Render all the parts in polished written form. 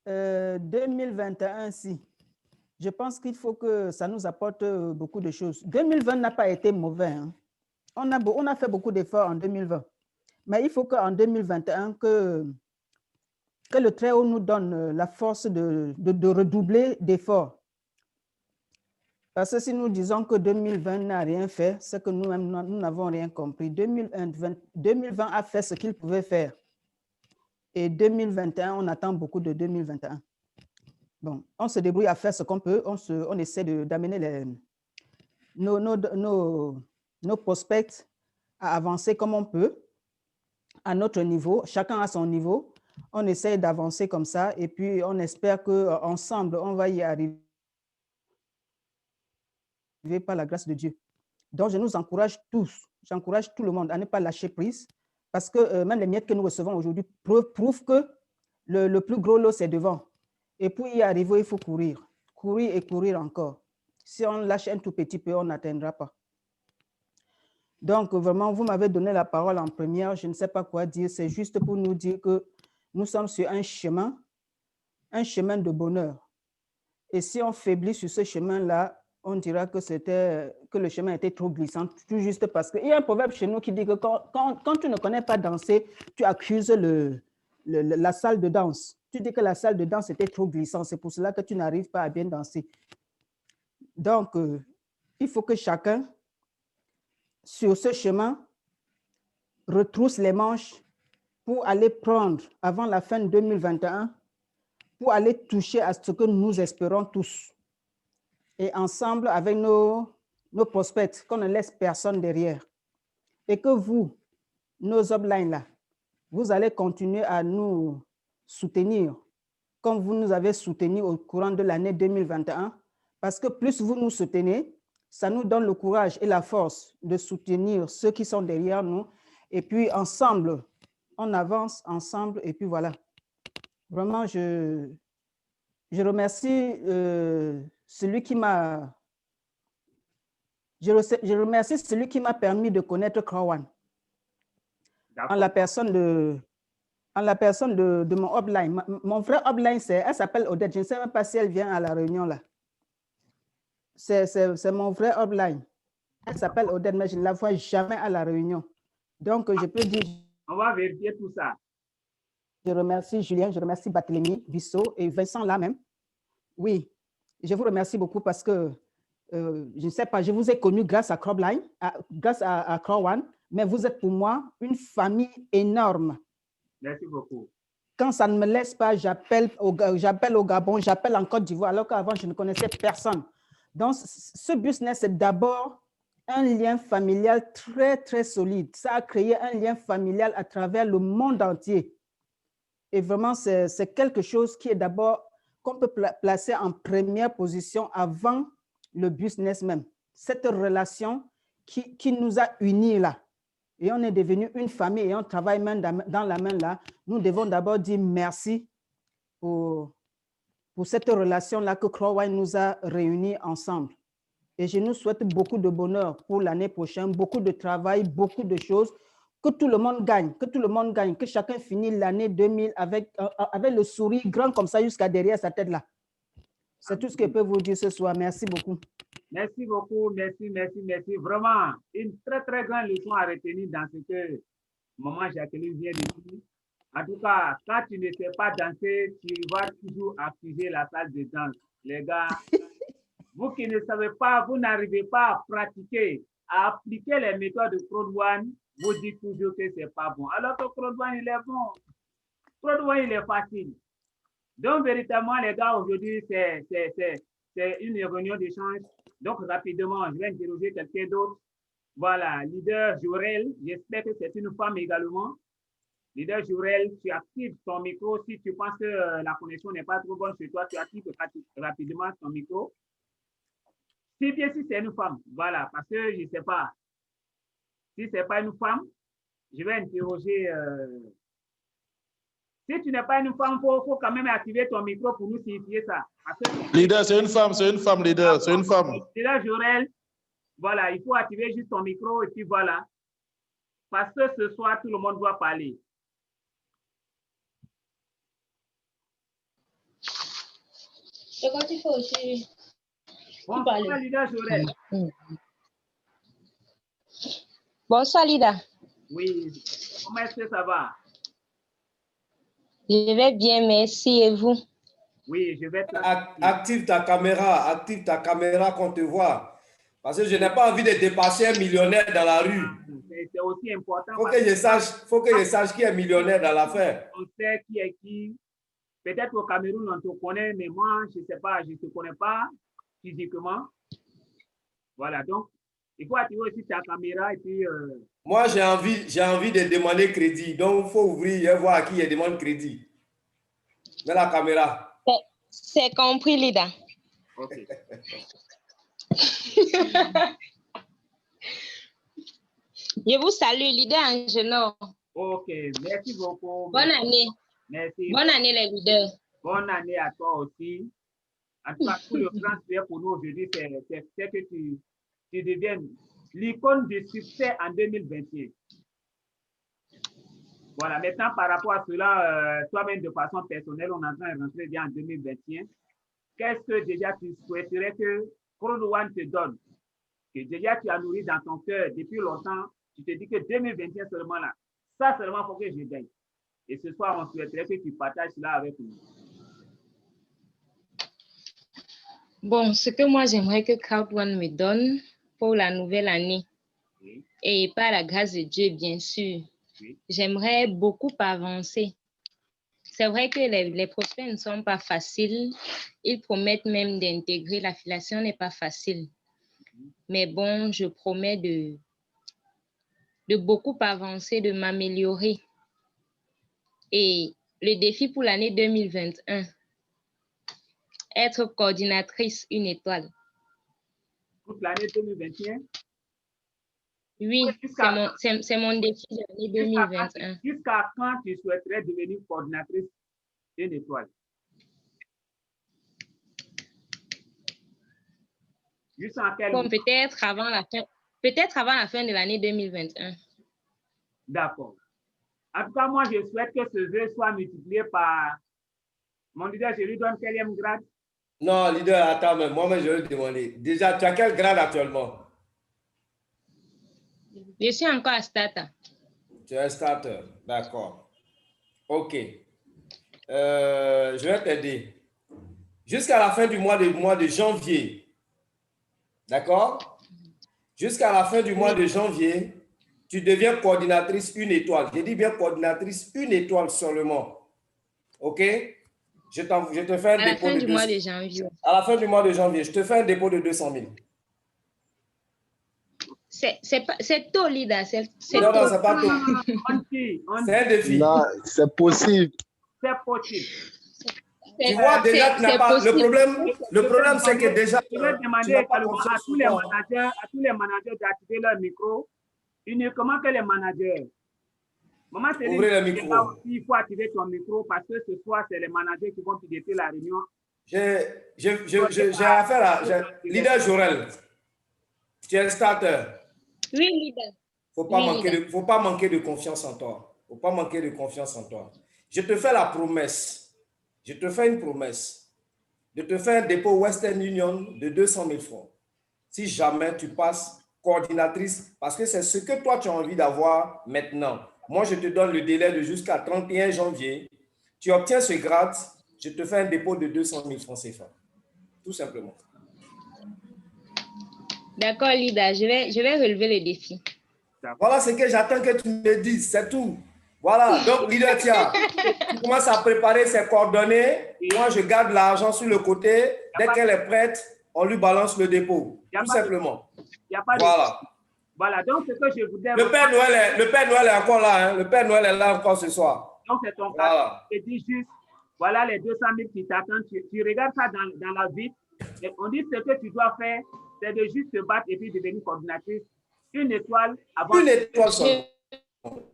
2021, si. Je pense qu'il faut que ça nous apporte beaucoup de choses. 2020 n'a pas été mauvais. Hein. On a fait beaucoup d'efforts en 2020. Mais il faut qu'en 2021, que le Très-Haut nous donne la force de redoubler d'efforts. Parce que si nous disons que 2020 n'a rien fait, c'est que nous-mêmes, nous n'avons rien compris. 2020 a fait ce qu'il pouvait faire. Et 2021, on attend beaucoup de 2021. Bon, on se débrouille à faire ce qu'on peut. On essaie d'amener nos prospects à avancer comme on peut, à notre niveau. Chacun à son niveau. On essaie d'avancer comme ça. Et puis, on espère qu'ensemble, on va y arriver par la grâce de Dieu. Donc, je nous encourage tous, j'encourage tout le monde à ne pas lâcher prise parce que même les miettes que nous recevons aujourd'hui prouvent que le plus gros lot, c'est devant. Et pour y arriver, il faut courir et courir encore. Si on lâche un tout petit peu, on n'atteindra pas. Donc, vraiment, vous m'avez donné la parole en première, je ne sais pas quoi dire, c'est juste pour nous dire que nous sommes sur un chemin de bonheur. Et si on faiblit sur ce chemin-là, on dira que le chemin était trop glissant, tout juste parce qu'il y a un proverbe chez nous qui dit que quand tu ne connais pas danser, tu accuses la salle de danse. Tu dis que la salle de danse était trop glissante, c'est pour cela que tu n'arrives pas à bien danser. Donc, il faut que chacun, sur ce chemin, retrousse les manches pour aller prendre, avant la fin de 2021, pour aller toucher à ce que nous espérons tous. Et ensemble, avec nos prospects, qu'on ne laisse personne derrière. Et que vous, nos uplines là, vous allez continuer à nous soutenir, comme vous nous avez soutenus au courant de l'année 2021, parce que plus vous nous soutenez, ça nous donne le courage et la force de soutenir ceux qui sont derrière nous. Et puis, ensemble, on avance ensemble. Et puis, voilà. Vraiment, je remercie celui qui m'a... Je remercie celui qui m'a permis de connaître Crowan. En la personne de mon upline. Mon frère upline, elle s'appelle Odette. Je ne sais même pas si elle vient à la réunion là. C'est mon frère upline. Elle s'appelle Odette, mais je ne la vois jamais à la réunion. Donc, je peux dire... On va vérifier tout ça. Je remercie Julien, je remercie Barthélemy, Bissot et Vincent là même. Oui, je vous remercie beaucoup parce que, je ne sais pas, je vous ai connu grâce à Crobline, grâce à Crowan, mais vous êtes pour moi une famille énorme. Merci beaucoup. Quand ça ne me laisse pas, j'appelle au Gabon, j'appelle en Côte d'Ivoire, alors qu'avant, je ne connaissais personne. Donc, ce business, c'est d'abord un lien familial très, très solide. Ça a créé un lien familial à travers le monde entier. Et vraiment, c'est quelque chose qui est d'abord, qu'on peut placer en première position avant le business même. Cette relation qui nous a unis là. Et on est devenu une famille et on travaille main dans la main là. Nous devons d'abord dire merci pour cette relation-là que Crowine nous a réunis ensemble. Et je nous souhaite beaucoup de bonheur pour l'année prochaine, beaucoup de travail, beaucoup de choses. Que tout le monde gagne, que chacun finisse l'année 2000 avec le sourire grand comme ça jusqu'à derrière sa tête là. C'est tout ce que je peux vous dire ce soir. Merci beaucoup. Merci beaucoup, merci. Vraiment, une très, très grande leçon à retenir dans ce que maman Jacqueline vient de dire. En tout cas, quand tu ne sais pas danser, tu vas toujours accuser la salle de danse. Les gars, vous qui ne savez pas, vous n'arrivez pas à pratiquer, à appliquer les méthodes de Claude One, vous dites toujours que ce n'est pas bon. Alors que Claude One, il est bon. Claude One, il est facile. Donc, véritablement, les gars, aujourd'hui, c'est une réunion d'échange. Donc, rapidement, je vais interroger quelqu'un d'autre. Voilà, leader Jorel, j'espère que c'est une femme également. Leader Jorel, tu actives ton micro. Si tu penses que la connexion n'est pas trop bonne chez toi, tu actives rapidement ton micro. Si bien si c'est une femme, voilà, parce que je ne sais pas. Si ce n'est pas une femme, je vais interroger. Si tu n'es pas une femme, il faut quand même activer ton micro pour nous signifier ça. Leader, c'est une femme, leader, c'est une femme. Leader Jorel, voilà, il faut activer juste ton micro et puis voilà. Parce que ce soir, tout le monde doit parler. C'est quand il faut aussi. Bonsoir, leader Jorel. Bonsoir, Lida. Oui, comment est-ce que ça va? Je vais bien, merci. Et vous? Oui, je vais très bien. Active ta caméra qu'on te voit. Parce que je n'ai pas envie de dépasser un millionnaire dans la rue. C'est aussi important. Faut que je sache qui est millionnaire dans l'affaire. On sait qui est qui. Peut-être au Cameroun, on te connaît, mais moi, je ne sais pas, je ne te connais pas physiquement. Voilà, donc, il faut activer aussi ta caméra et puis... Moi, j'ai envie de demander crédit. Donc, il faut ouvrir et voir à qui il demande crédit. Mets la caméra. C'est compris, Lida. Ok. Je vous salue, Lida Angenor. Ok, merci beaucoup. Bonne année. Merci. Bonne année, les leaders. Bonne année à toi aussi. En tout cas, tout le grand sujet pour nous aujourd'hui, c'est que tu deviennes l'icône du succès en 2021. Voilà, maintenant, par rapport à cela, toi-même, de façon personnelle, on est en train de rentrer bien en 2021. Qu'est-ce que déjà tu souhaiterais que Crown One te donne? Que déjà tu as nourri dans ton cœur depuis longtemps, tu te dis que 2021 seulement là, ça seulement il faut que je gagne. Et ce soir, on souhaiterait que tu partages cela avec nous. Bon, ce que moi j'aimerais que Crowd One me donne pour la nouvelle année, Oui. et par la grâce de Dieu, bien sûr, Oui. j'aimerais beaucoup avancer. C'est vrai que les prospects ne sont pas faciles. Ils promettent même d'intégrer. L'affiliation n'est pas facile. Mais bon, je promets de beaucoup avancer, de m'améliorer. Et le défi pour l'année 2021, être coordinatrice une étoile. Toute l'année 2021? Oui, c'est mon défi de l'année 2021. Jusqu'à quand tu souhaiterais devenir coordinatrice une étoile? Jusqu'à quel moment? Peut-être avant la fin de l'année 2021. D'accord. En tout cas, moi, je souhaite que ce vœu soit multiplié par... Mon leader, je lui donne quel grade? Non, leader, attends, mais moi-même, je vais te demander. Déjà, tu as quel grade actuellement? Je suis encore à starter. Tu es un starter, d'accord. OK. Je vais t'aider. Jusqu'à la fin du mois de janvier, d'accord? Jusqu'à la fin du mois de janvier, tu deviens coordinatrice une étoile. Je dis bien coordinatrice une étoile seulement. OK? Je te fais un dépôt de 200 000. Mois de janvier. À la fin du mois de janvier, je te fais un dépôt de 200 000. C'est tôt, Lida. Non, non, c'est pas tôt. C'est un défi. Non, c'est possible. C'est possible. Tu vois, déjà, tu n'as pas... Le problème, c'est que déjà... Je vais demander à tous les managers d'activer leur micro, uniquement que les managers. Maman, ouvrez le micro. Il faut activer ton micro parce que ce soir, c'est les managers qui vont piloter la réunion. J'ai affaire à... Leader Jorel, tu es un starter. Oui, leader. Faut pas manquer de confiance en toi. Faut pas manquer de confiance en toi. Je te fais la promesse. Je te fais une promesse de te faire un dépôt Western Union de 200 000 francs. Si jamais tu passes coordinatrice, parce que c'est ce que toi tu as envie d'avoir maintenant. Moi, je te donne le délai de jusqu'à 31 janvier. Tu obtiens ce grade, je te fais un dépôt de 200 000 francs CFA. Tout simplement. D'accord, Lida, je vais relever le défi. Voilà ce que j'attends que tu me dises, c'est tout. Voilà, donc leader, tiens, tu commences à préparer ses coordonnées. Moi, je garde l'argent sur le côté. Dès qu'elle est prête, on lui balance le dépôt. Tout simplement. Voilà. Voilà, donc ce que je voudrais... Le Père Noël est encore là. Hein? Le Père Noël est là encore ce soir. Donc c'est ton cas. Je dis juste, voilà les 200 000 qui t'attendent. Tu regardes ça dans la vie. Et on dit ce que tu dois faire, c'est de juste te battre et puis devenir coordinatrice. Une étoile avant... Une étoile seulement.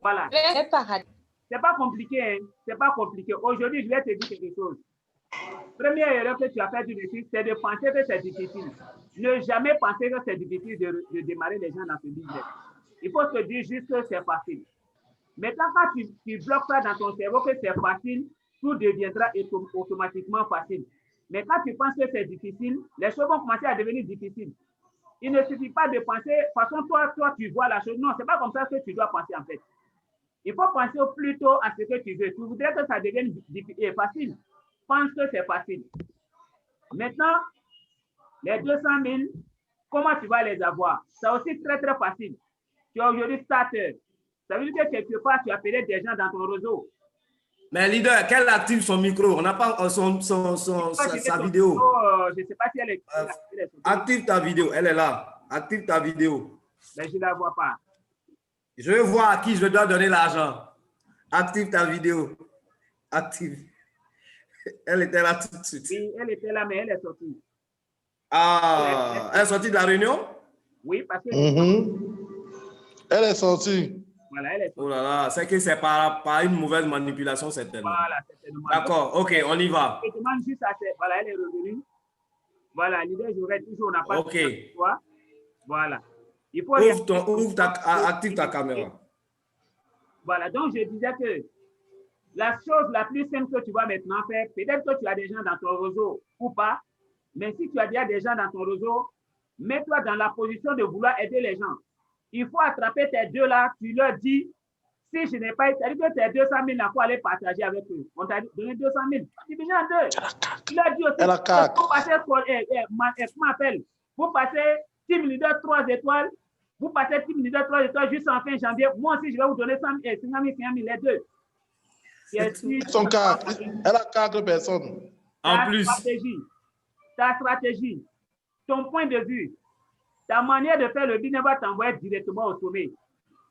Voilà. C'est pas compliqué, hein? C'est pas compliqué. Aujourd'hui, je vais te dire quelque chose. Première erreur que tu as fait du défi, c'est de penser que c'est difficile. Ne jamais penser que c'est difficile de démarrer les gens dans ce business. Il faut se dire juste que c'est facile. Maintenant, quand tu bloques ça dans ton cerveau que c'est facile, tout deviendra automatiquement facile. Mais quand tu penses que c'est difficile, les choses vont commencer à devenir difficiles. Il ne suffit pas de penser, de toute façon, toi, tu vois la chose. Non, ce n'est pas comme ça que tu dois penser en fait. Il faut penser plutôt à ce que tu veux. Tu voudrais que ça devienne facile. Pense que c'est facile. Maintenant, les 200 000, comment tu vas les avoir? C'est aussi très, très facile. Tu es aujourd'hui starter. Ça veut dire que quelque part, tu as appelé des gens dans ton réseau. Mais leader, qu'elle active son micro? On n'a pas sa vidéo. Je ne sais pas si elle est... Active ta vidéo, elle est là. Active ta vidéo. Mais je ne la vois pas. Je veux voir à qui je dois donner l'argent. Active ta vidéo. Active. Elle était là tout de suite. Oui, elle était là, mais elle est sortie. Ah, elle est sortie de la réunion? Oui, parce que... Elle est sortie. Voilà, elle est sortie. Oh là là, c'est que c'est par une mauvaise manipulation certainement. Voilà, certainement. D'accord, ok, on y va. Je demande juste à cette... Voilà, elle est revenue. Voilà, l'idée, j'aurais toujours, on n'a pas... Ok. Voilà. Il faut... Active ta caméra. Voilà, donc je disais que la chose la plus simple que tu vas maintenant faire, peut-être que tu as des gens dans ton réseau ou pas, mais si tu as déjà des gens dans ton réseau, mets-toi dans la position de vouloir aider les gens. Il faut attraper tes deux là, tu leur dis, si je n'ai pas été, c'est-à-dire que tes 200 000, il faut aller partager avec eux. On t'a donné 200 000, divisé en deux. Tu leur dis aussi, vous passez, comment appelle, vous passez Team Leader 3 étoiles, vous passez Team Leader 3 étoiles juste en fin janvier. Moi aussi, je vais vous donner 50 000, 50 000, les deux. Son cas, elle a 4 personnes. En plus. Ta stratégie, ton point de vue, ta manière de faire le business va t'envoyer directement au sommet.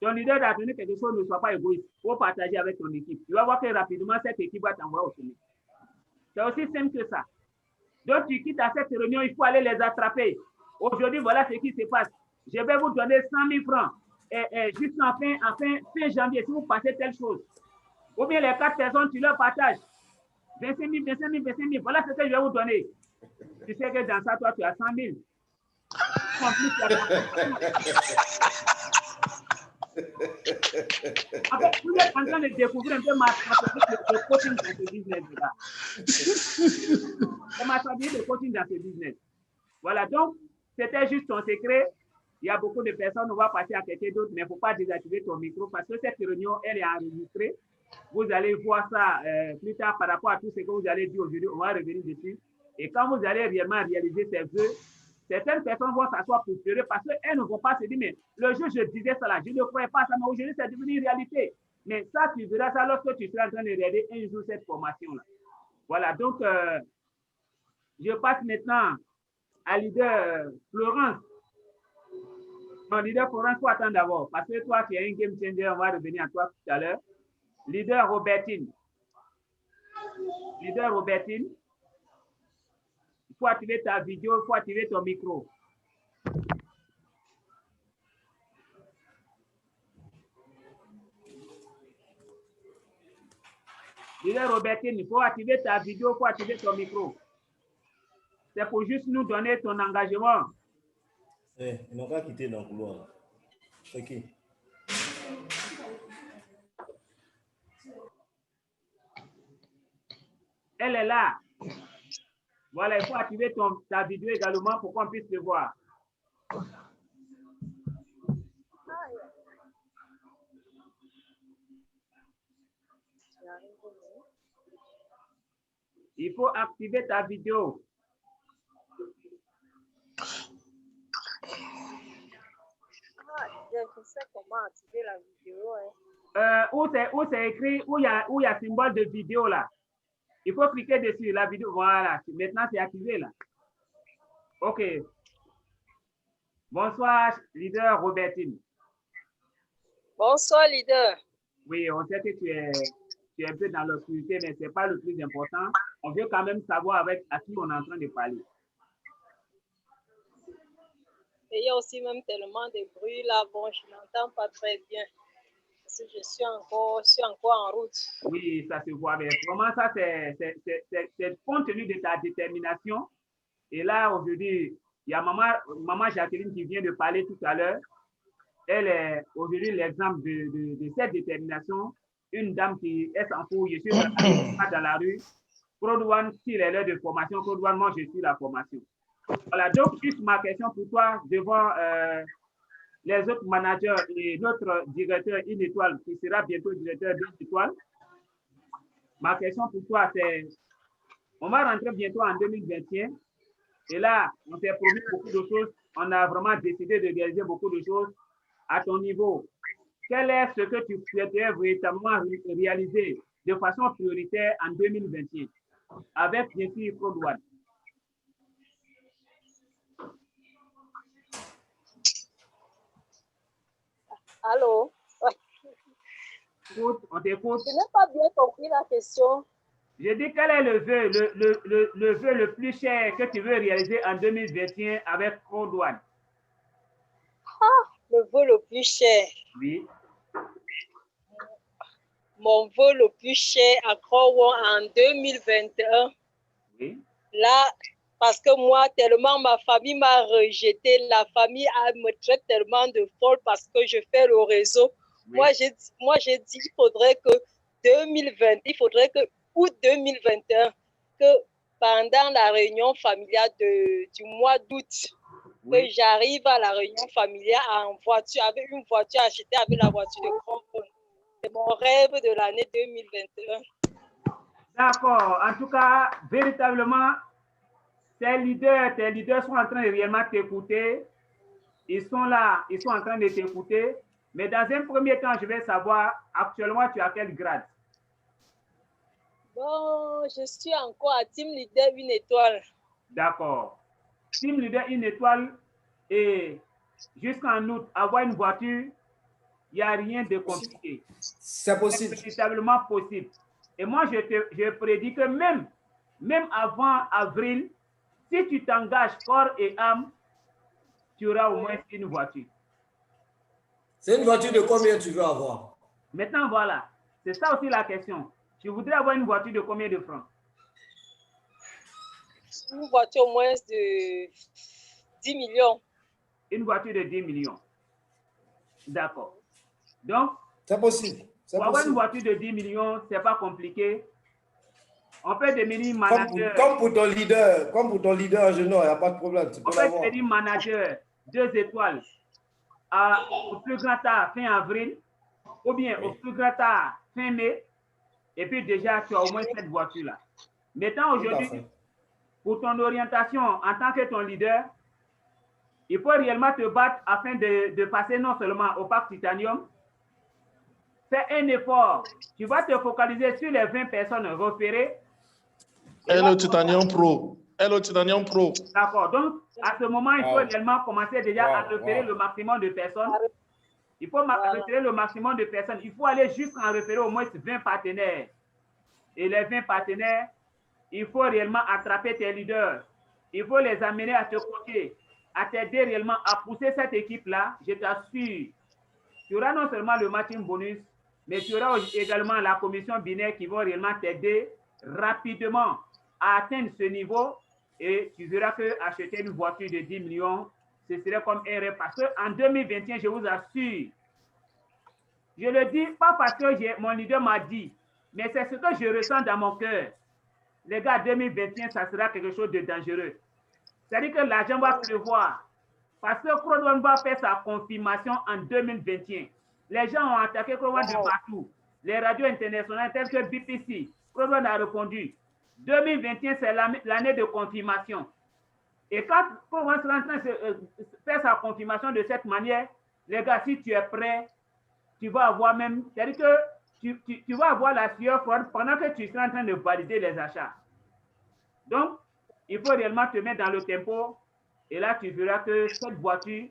Ton leader doit donner quelque chose, ne soit pas égoïste. Il faut partager avec ton équipe. Tu vas voir que rapidement, cette équipe va t'envoyer au sommet. C'est aussi simple que ça. Donc, tu quittes à cette réunion, il faut aller les attraper. Aujourd'hui, voilà ce qui se passe. Je vais vous donner 100 000 francs. Et juste en fin janvier, si vous passez telle chose. Ou bien les 4 personnes, tu leur partages. 25 000, 25 000, 25 000. Voilà ce que je vais vous donner. Tu sais que dans ça, toi, tu as 100 000. En plus, tu as... En fait, vous êtes en train de découvrir un peu ma stratégie de coaching dans ce business-là. C'est ma stratégie de coaching dans ce business. Voilà, donc, c'était juste ton secret. Il y a beaucoup de personnes, on va passer à quelqu'un d'autre, mais il ne faut pas désactiver ton micro parce que cette réunion, elle est enregistrée. Vous allez voir ça plus tard par rapport à tout ce que vous allez dire aujourd'hui. On va revenir dessus. Et quand vous allez réellement réaliser ces vœux, certaines personnes vont s'asseoir pour pleurer parce qu'elles ne vont pas se dire, mais le jour je disais ça là, je ne croyais pas ça, mais aujourd'hui c'est devenu une réalité. Mais ça, tu verras ça lorsque tu seras en train de regarder un jour cette formation-là. Voilà, donc je passe maintenant à leader Florence. Non, leader Florence, il faut attendre d'abord parce que toi, tu es un game changer, on va revenir à toi tout à l'heure. Leader Robertine. Leader Robertine. Il faut activer ta vidéo, il faut activer ton micro. Leader Robertine, il faut activer ta vidéo, il faut activer ton micro. C'est pour juste nous donner ton engagement. Ils n'ont pas quitté dans le couloir. C'est qui? Elle est là. Voilà, il faut activer ta vidéo également pour qu'on puisse le voir. Il faut activer ta vidéo. Je sais comment activer la vidéo. Où c'est écrit, où il y a symbole de vidéo là. Il faut cliquer dessus, la vidéo, voilà. Maintenant, c'est activé là. OK. Bonsoir, leader Robertine. Bonsoir, leader. Oui, on sait que tu es un peu dans l'obscurité, mais ce n'est pas le plus important. On veut quand même savoir à qui on est en train de parler. Et il y a aussi même tellement de bruit là, bon, je n'entends pas très bien. Parce que je suis encore en route. Oui, ça se voit bien. Vraiment, ça, c'est compte tenu de ta détermination. Et là, aujourd'hui, il y a maman Jacqueline qui vient de parler tout à l'heure. Elle est aujourd'hui l'exemple de cette détermination. Une dame qui est sans fou, je suis dans la rue. Code One, s'il est l'heure de formation, Code One, moi, je suis la formation. Voilà, donc, juste ma question pour toi devant les autres managers et notre directeur une étoile qui sera bientôt directeur d'une étoile. Ma question pour toi, c'est, on va rentrer bientôt en 2021 et là, on s'est promis beaucoup de choses. On a vraiment décidé de réaliser beaucoup de choses à ton niveau. Quel est ce que tu souhaiterais véritablement réaliser de façon prioritaire en 2021 avec bien sûr Code One? Allô? Ouais. On t'écoute. Je n'ai pas bien compris la question. Je dis quel est le vœu le plus cher que tu veux réaliser en 2021 avec Code One? Ah, le vœu le plus cher. Oui. Mon vœu le plus cher à Code One en 2021. Oui. Là, parce que moi, tellement ma famille m'a rejeté, la famille me traite tellement de folle parce que je fais le réseau. Oui. Moi, j'ai dit qu'il faudrait que 2020, il faudrait que août 2021, que pendant la réunion familiale du mois d'août, oui, que j'arrive à la réunion familiale en voiture, avec une voiture achetée avec la voiture de Code One. C'est mon rêve de l'année 2021. D'accord. En tout cas, véritablement, tes leaders sont en train de réellement t'écouter. Ils sont là, ils sont en train de t'écouter. Mais dans un premier temps, je vais savoir, actuellement, tu as quel grade? Bon, je suis encore à Team Leader 1 étoile. D'accord. Team Leader 1 étoile et jusqu'en août, avoir une voiture, il n'y a rien de compliqué. C'est possible. C'est véritablement possible. Et moi, je prédis que même avant avril, si tu t'engages corps et âme, tu auras au moins une voiture. C'est une voiture de combien tu veux avoir? Maintenant, voilà. C'est ça aussi la question. Tu voudrais avoir une voiture de combien de francs? Une voiture au moins de 10 millions. Une voiture de 10 millions. D'accord. Donc, c'est possible. Pour avoir une voiture de 10 millions, ce n'est pas compliqué. On peut devenir manager. Comme pour ton leader en junior, il n'y a pas de problème. On peut devenir manager 2 étoiles au plus grand tard fin avril, ou bien au plus grand tard fin mai, et puis déjà tu as au moins cette voiture-là. Maintenant, aujourd'hui, pour ton orientation en tant que ton leader, il faut réellement te battre afin de passer non seulement au Parc Titanium. Fais un effort. Tu vas te focaliser sur les 20 personnes repérées. Hello Titanium Pro. Hello Titanium Pro. D'accord. Donc, à ce moment, il faut réellement commencer déjà à repérer le maximum de personnes. Il faut repérer le maximum de personnes. Il faut aller jusqu'à repérer au moins 20 partenaires. Et les 20 partenaires, il faut réellement attraper tes leaders. Il faut les amener à te coacher, à t'aider réellement à pousser cette équipe-là. Je t'assure, tu auras non seulement le matching bonus, mais tu auras également la commission binaire qui va réellement t'aider rapidement à atteindre ce niveau et tu verras que acheter une voiture de 10 millions, ce serait comme un rêve. Parce qu'en 2021, je vous assure, je le dis pas parce que mon leader m'a dit, mais c'est ce que je ressens dans mon cœur. Les gars, 2021, ça sera quelque chose de dangereux. C'est-à-dire que l'argent va pleuvoir. Parce que Code One va faire sa confirmation en 2021. Les gens ont attaqué Code One de partout. Les radios internationales telles que BBC, Code One a répondu. 2021, c'est l'année de confirmation. Et quand Code One sera en train de faire sa confirmation de cette manière, les gars, si tu es prêt, tu vas avoir même, c'est-à-dire que tu vas avoir la sueur froide pendant que tu seras en train de valider les achats. Donc, il faut réellement te mettre dans le tempo. Et là, tu verras que cette voiture,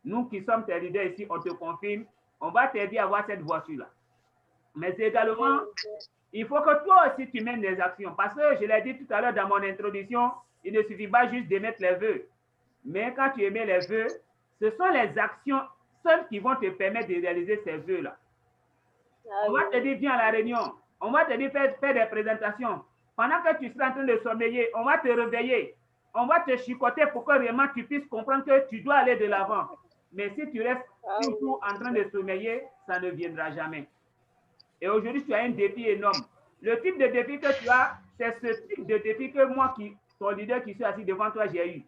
nous qui sommes tes leaders ici, on te confirme, on va t'aider à avoir cette voiture-là. Mais également, il faut que toi aussi, tu mènes des actions. Parce que, je l'ai dit tout à l'heure dans mon introduction, il ne suffit pas juste d'émettre les vœux. Mais quand tu émets les vœux, ce sont les actions seules qui vont te permettre de réaliser ces vœux-là. On va te dire, viens à la réunion. On va te dire, fais des présentations. Pendant que tu seras en train de sommeiller, on va te réveiller. On va te chicoter pour que réellement tu puisses comprendre que tu dois aller de l'avant. Mais si tu restes toujours en train de sommeiller, ça ne viendra jamais. Et aujourd'hui, tu as un défi énorme. Le type de défi que tu as, c'est ce type de défi que moi, ton leader qui suis assis devant toi, j'ai eu.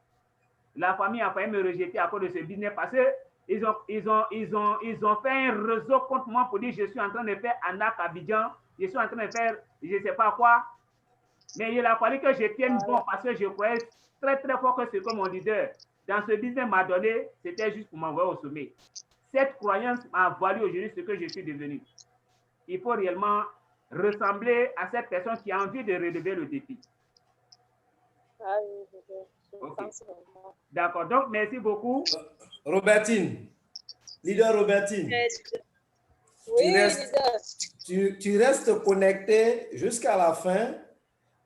La famille a failli me rejeter à cause de ce business parce qu'ils ont fait un réseau contre moi pour dire je suis en train de faire Anak Abidjan, je suis en train de faire je ne sais pas quoi. Mais il a fallu que je tienne bon parce que je croyais très très fort que ce que mon leader dans ce business m'a donné, c'était juste pour m'envoyer au sommet. Cette croyance m'a valu aujourd'hui ce que je suis devenu. Il faut réellement ressembler à cette personne qui a envie de relever le défi. Okay. D'accord, donc merci beaucoup. Robertine, leader Robertine, Oui, tu restes connecté jusqu'à la fin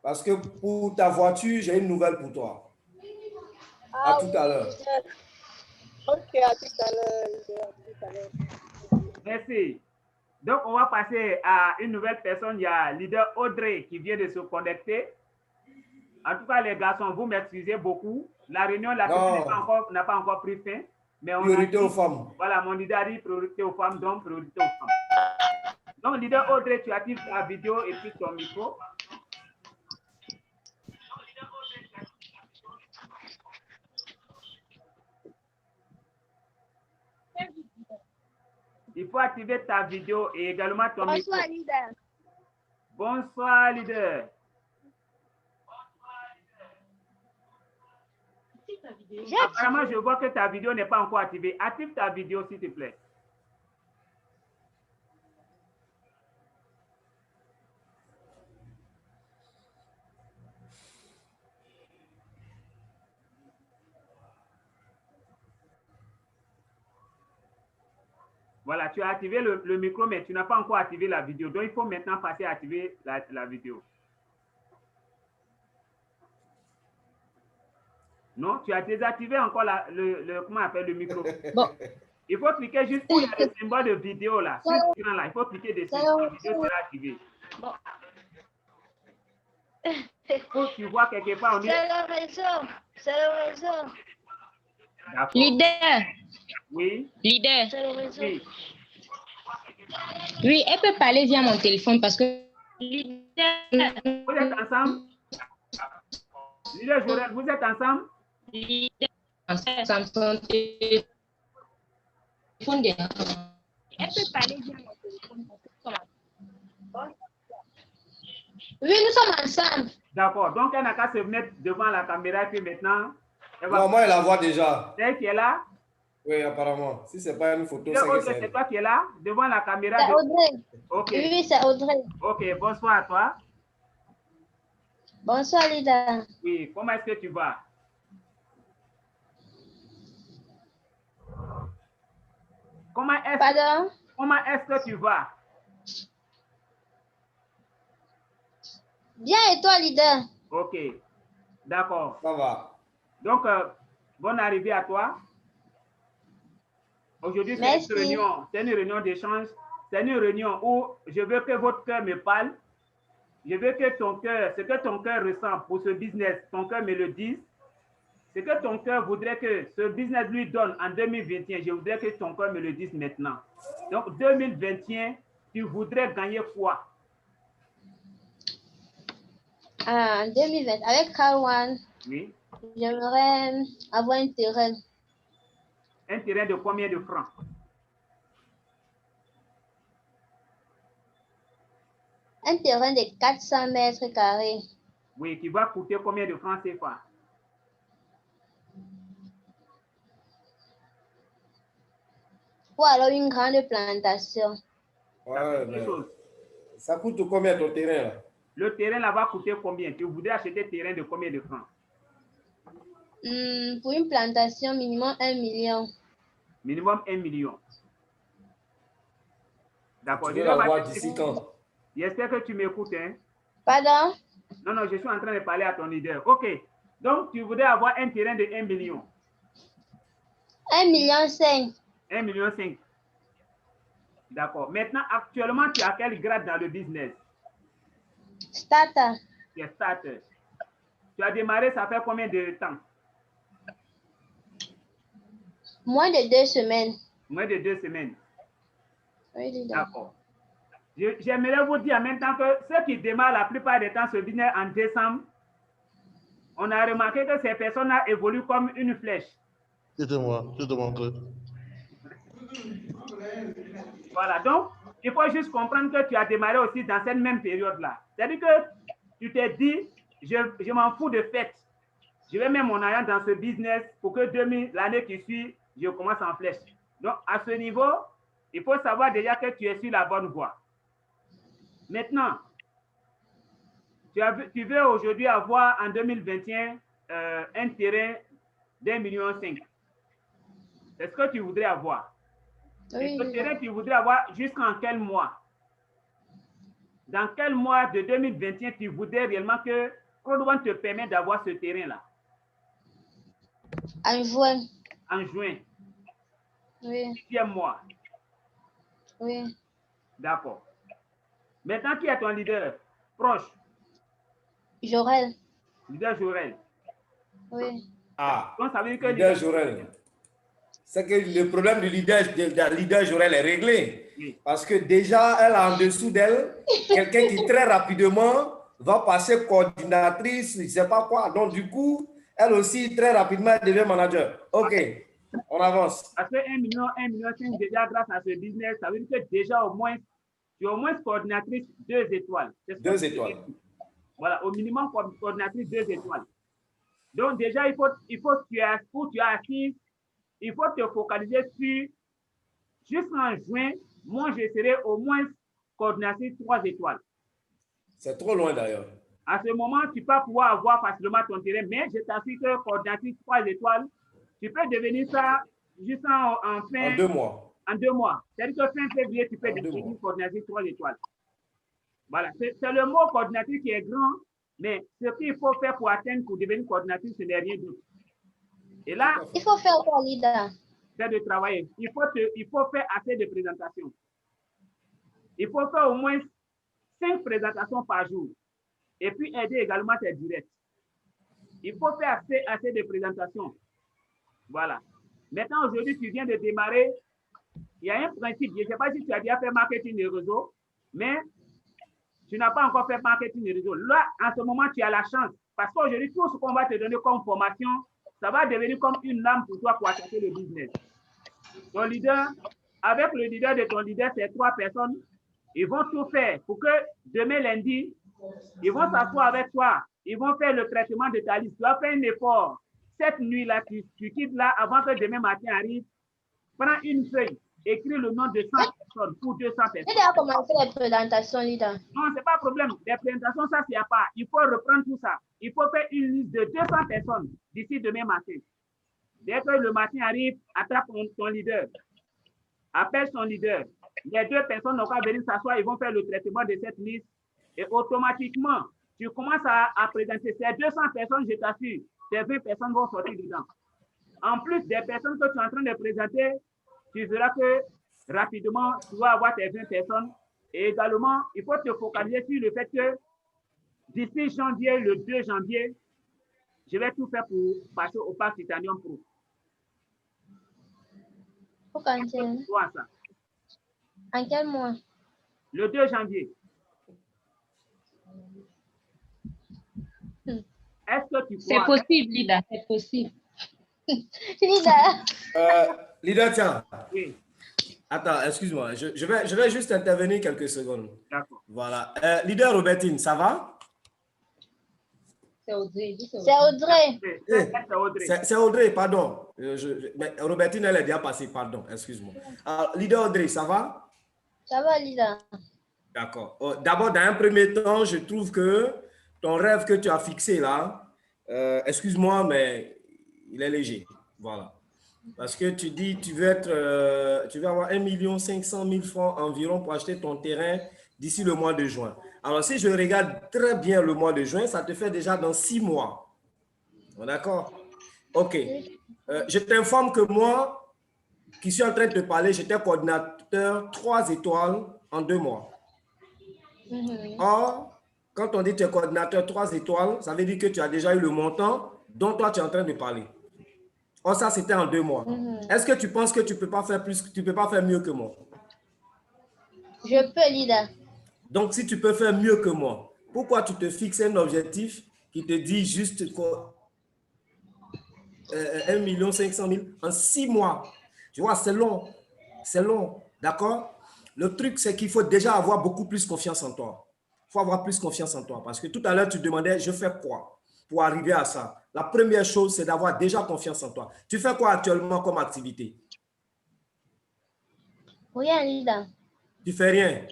parce que pour ta voiture, j'ai une nouvelle pour toi. À tout à l'heure. Ok, à tout à l'heure. Merci. Donc, on va passer à une nouvelle personne. Il y a leader Audrey qui vient de se connecter. En tout cas, les garçons, vous m'excusez beaucoup. La réunion n'a pas encore pris fin. Mais on priorité aux femmes. Voilà, mon leader a dit priorité aux femmes, donc priorité aux femmes. Donc, leader Audrey, tu actives ta vidéo et puis ton micro. Il faut activer ta vidéo et également ton micro. Bonsoir, leader. Bonsoir, leader. Apparemment, je vois que ta vidéo n'est pas encore activée. Active ta vidéo, s'il te plaît. Voilà, tu as activé le micro, mais tu n'as pas encore activé la vidéo. Donc, il faut maintenant passer à activer la vidéo. Non, tu as désactivé encore comment on appelle le micro. Bon. Il faut cliquer juste où il y a le symbole de vidéo là. Sur l'écran là, il faut cliquer dessus. La vidéo sera activée. Bon. Faut que tu vois quelque part. C'est le réseau. C'est le réseau. D'accord. Leader. Oui. Leader. C'est le réseau. Oui. Oui, elle peut parler via mon téléphone parce que... Leader. Vous êtes ensemble? Leader Jorel, vous êtes ensemble? Leader. Ensemble. Elle peut parler via mon téléphone. Oui, nous sommes ensemble. D'accord. Donc, elle n'a qu'à se mettre devant la caméra et puis maintenant... Non, moi, elle la voit déjà. C'est elle qui est là? Oui, apparemment. Si ce n'est pas une photo, c'est toi qui es là, devant la caméra. C'est Audrey. Ok. Oui, c'est Audrey. Ok, bonsoir à toi. Bonsoir, leader. Oui, comment est-ce que tu vas? Comment est-ce que tu vas? Bien, et toi, leader? Ok, d'accord. Ça va. Donc, bonne arrivée à toi. Aujourd'hui, c'est une réunion d'échange. C'est une réunion où je veux que votre cœur me parle. Je veux que ton cœur, ce que ton cœur ressent pour ce business, ton cœur me le dise. Ce que ton cœur voudrait que ce business lui donne en 2021, je voudrais que ton cœur me le dise maintenant. Donc, 2021, tu voudrais gagner quoi? En 2020, avec Kawan, oui. J'aimerais avoir un terrain. Un terrain de combien de francs? Un terrain de 400 mètres carrés. Oui, qui va coûter combien de francs CFA? Ou alors une grande plantation. Ouais, mais ça coûte combien ton terrain là? Le terrain là va coûter combien? Tu voudrais acheter un terrain de combien de francs? Pour une plantation, minimum 1 million. Minimum 1 million. D'accord. Tu veux l'avoir d'ici quand? J'espère que tu m'écoutes. Hein? Pardon? Non, je suis en train de parler à ton leader. OK. Donc, tu voudrais avoir un terrain de 1 million. 1,5 million. 1,5 million. D'accord. Maintenant, actuellement, tu as quel grade dans le business? Starter. Tu es starter. Tu as démarré, ça fait combien de temps? Moins de 2 semaines. Moins de 2 semaines. Oui, d'accord. J'aimerais vous dire en même temps que ceux qui démarrent la plupart des temps ce business en décembre, on a remarqué que ces personnes-là évoluent comme une flèche. Je te montre. Voilà, donc il faut juste comprendre que tu as démarré aussi dans cette même période-là. C'est-à-dire que tu t'es dit, je m'en fous de fête. Je vais mettre mon argent dans ce business pour que l'année qui suit, je commence en flèche. Donc, à ce niveau, il faut savoir déjà que tu es sur la bonne voie. Maintenant, tu veux aujourd'hui avoir en 2021 un terrain d'1,5 million. C'est ce que tu voudrais avoir. Oui. Et ce terrain, tu voudrais avoir jusqu'en quel mois? Dans quel mois de 2021 tu voudrais réellement que Code te permette d'avoir ce terrain-là? En juin. En juin. Oui. 10e mois. Oui. D'accord. Maintenant, qui est ton leader proche? Jorel. Leader Jorel. Oui. Ah, Donc, ça veut dire que leader Jorel. C'est que le problème du leader Jorel est réglé. Oui. Parce que déjà, elle a en dessous d'elle quelqu'un qui très rapidement va passer coordinatrice, je ne sais pas quoi. Donc, du coup, elle aussi, très rapidement, elle devient manager. OK, on avance. Parce que 1 million, 1,5 million, déjà grâce à ce business, ça veut dire que déjà au moins, tu es au moins coordinatrice 2 étoiles. 2 étoiles. Voilà, au minimum coordinatrice 2 étoiles. Donc déjà, il faut tu as assis, il faut te focaliser sur, jusqu'en juin, moi je serai au moins coordinatrice 3 étoiles. C'est trop loin d'ailleurs. À ce moment, tu peux pouvoir avoir facilement ton terrain, mais je t'assure que coordinatrice 3 étoiles, tu peux devenir ça juste en fin... En 2 mois. En 2 mois. C'est-à-dire que fin février, tu peux devenir coordinatrice 3 étoiles. Voilà, c'est le mot coordinatrice qui est grand, mais ce qu'il faut faire pour atteindre, pour devenir coordinatrice, ce n'est rien d'autre. Et là, il faut faire quoi, leader? C'est de travailler. Il faut faire assez de présentations. Il faut faire au moins 5 présentations par jour. Et puis aider également tes directs. Il faut faire assez de présentations. Voilà. Maintenant, aujourd'hui, tu viens de démarrer. Il y a un principe. Je ne sais pas si tu as déjà fait marketing de réseau, mais tu n'as pas encore fait marketing de réseau. Là, en ce moment, tu as la chance. Parce qu'aujourd'hui, tout ce qu'on va te donner comme formation, ça va devenir comme une lame pour toi pour attaquer le business. Ton leader, avec le leader de ton leader, ces 3 personnes, ils vont tout faire pour que demain lundi, ils vont s'asseoir avec toi. Ils vont faire le traitement de ta liste. Tu vas faire un effort. Cette nuit-là, tu quittes là avant que demain matin arrive. Prends une feuille. Écris le nom de 100 personnes pour 200 personnes. Tu as commencé les présentations, leader. Non, ce n'est pas un problème. Les présentations, ça, c'est à part. Il faut reprendre tout ça. Il faut faire une liste de 200 personnes d'ici demain matin. Dès que le matin arrive, attrape ton leader. Appelle son leader. Les 2 personnes n'ont qu'à venir s'asseoir, ils vont faire le traitement de cette liste. Et automatiquement, tu commences à présenter ces 200 personnes, je t'assure, ces 20 personnes vont sortir dedans. En plus des personnes que tu es en train de présenter, tu verras que rapidement, tu vas avoir tes 20 personnes. Et également, il faut te focaliser sur le fait que d'ici janvier, le 2 janvier, je vais tout faire pour passer au Parc Titanium Pro. Ça. En quel mois? Le 2 janvier. Est-ce que tu crois? C'est possible, Lida, c'est possible. Leader, tiens. Oui. Attends, excuse-moi. Je vais juste intervenir quelques secondes. D'accord. Voilà. Leader Robertine, ça va? C'est Audrey. C'est Audrey. C'est Audrey, pardon. Mais Robertine, elle est déjà passée, pardon, excuse-moi. Leader Audrey, ça va? Ça va, leader. D'accord. D'abord, dans un premier temps, je trouve que ton rêve que tu as fixé là, excuse-moi, mais il est léger. Voilà. Parce que tu dis tu veux avoir 1,5 million francs environ pour acheter ton terrain d'ici le mois de juin. Alors, si je regarde très bien le mois de juin, ça te fait déjà dans 6 mois. D'accord? OK. Je t'informe que moi, qui suis en train de te parler, j'étais coordinateur 3 étoiles en 2 mois. Or, quand on dit que tu es coordinateur 3 étoiles, ça veut dire que tu as déjà eu le montant dont toi tu es en train de parler. Or, ça, c'était en 2 mois. Est-ce que tu penses que tu ne peux pas faire plus, tu peux pas faire mieux que moi? Je peux, leader. Donc, si tu peux faire mieux que moi, pourquoi tu te fixes un objectif qui te dit juste 1 500 000 en 6 mois? Tu vois, c'est long. C'est long. D'accord? Le truc, c'est qu'il faut déjà avoir beaucoup plus confiance en toi. Il faut avoir plus confiance en toi. Parce que tout à l'heure, tu demandais, je fais quoi pour arriver à ça? La première chose, c'est d'avoir déjà confiance en toi. Tu fais quoi actuellement comme activité? Rien, leader. Tu fais rien?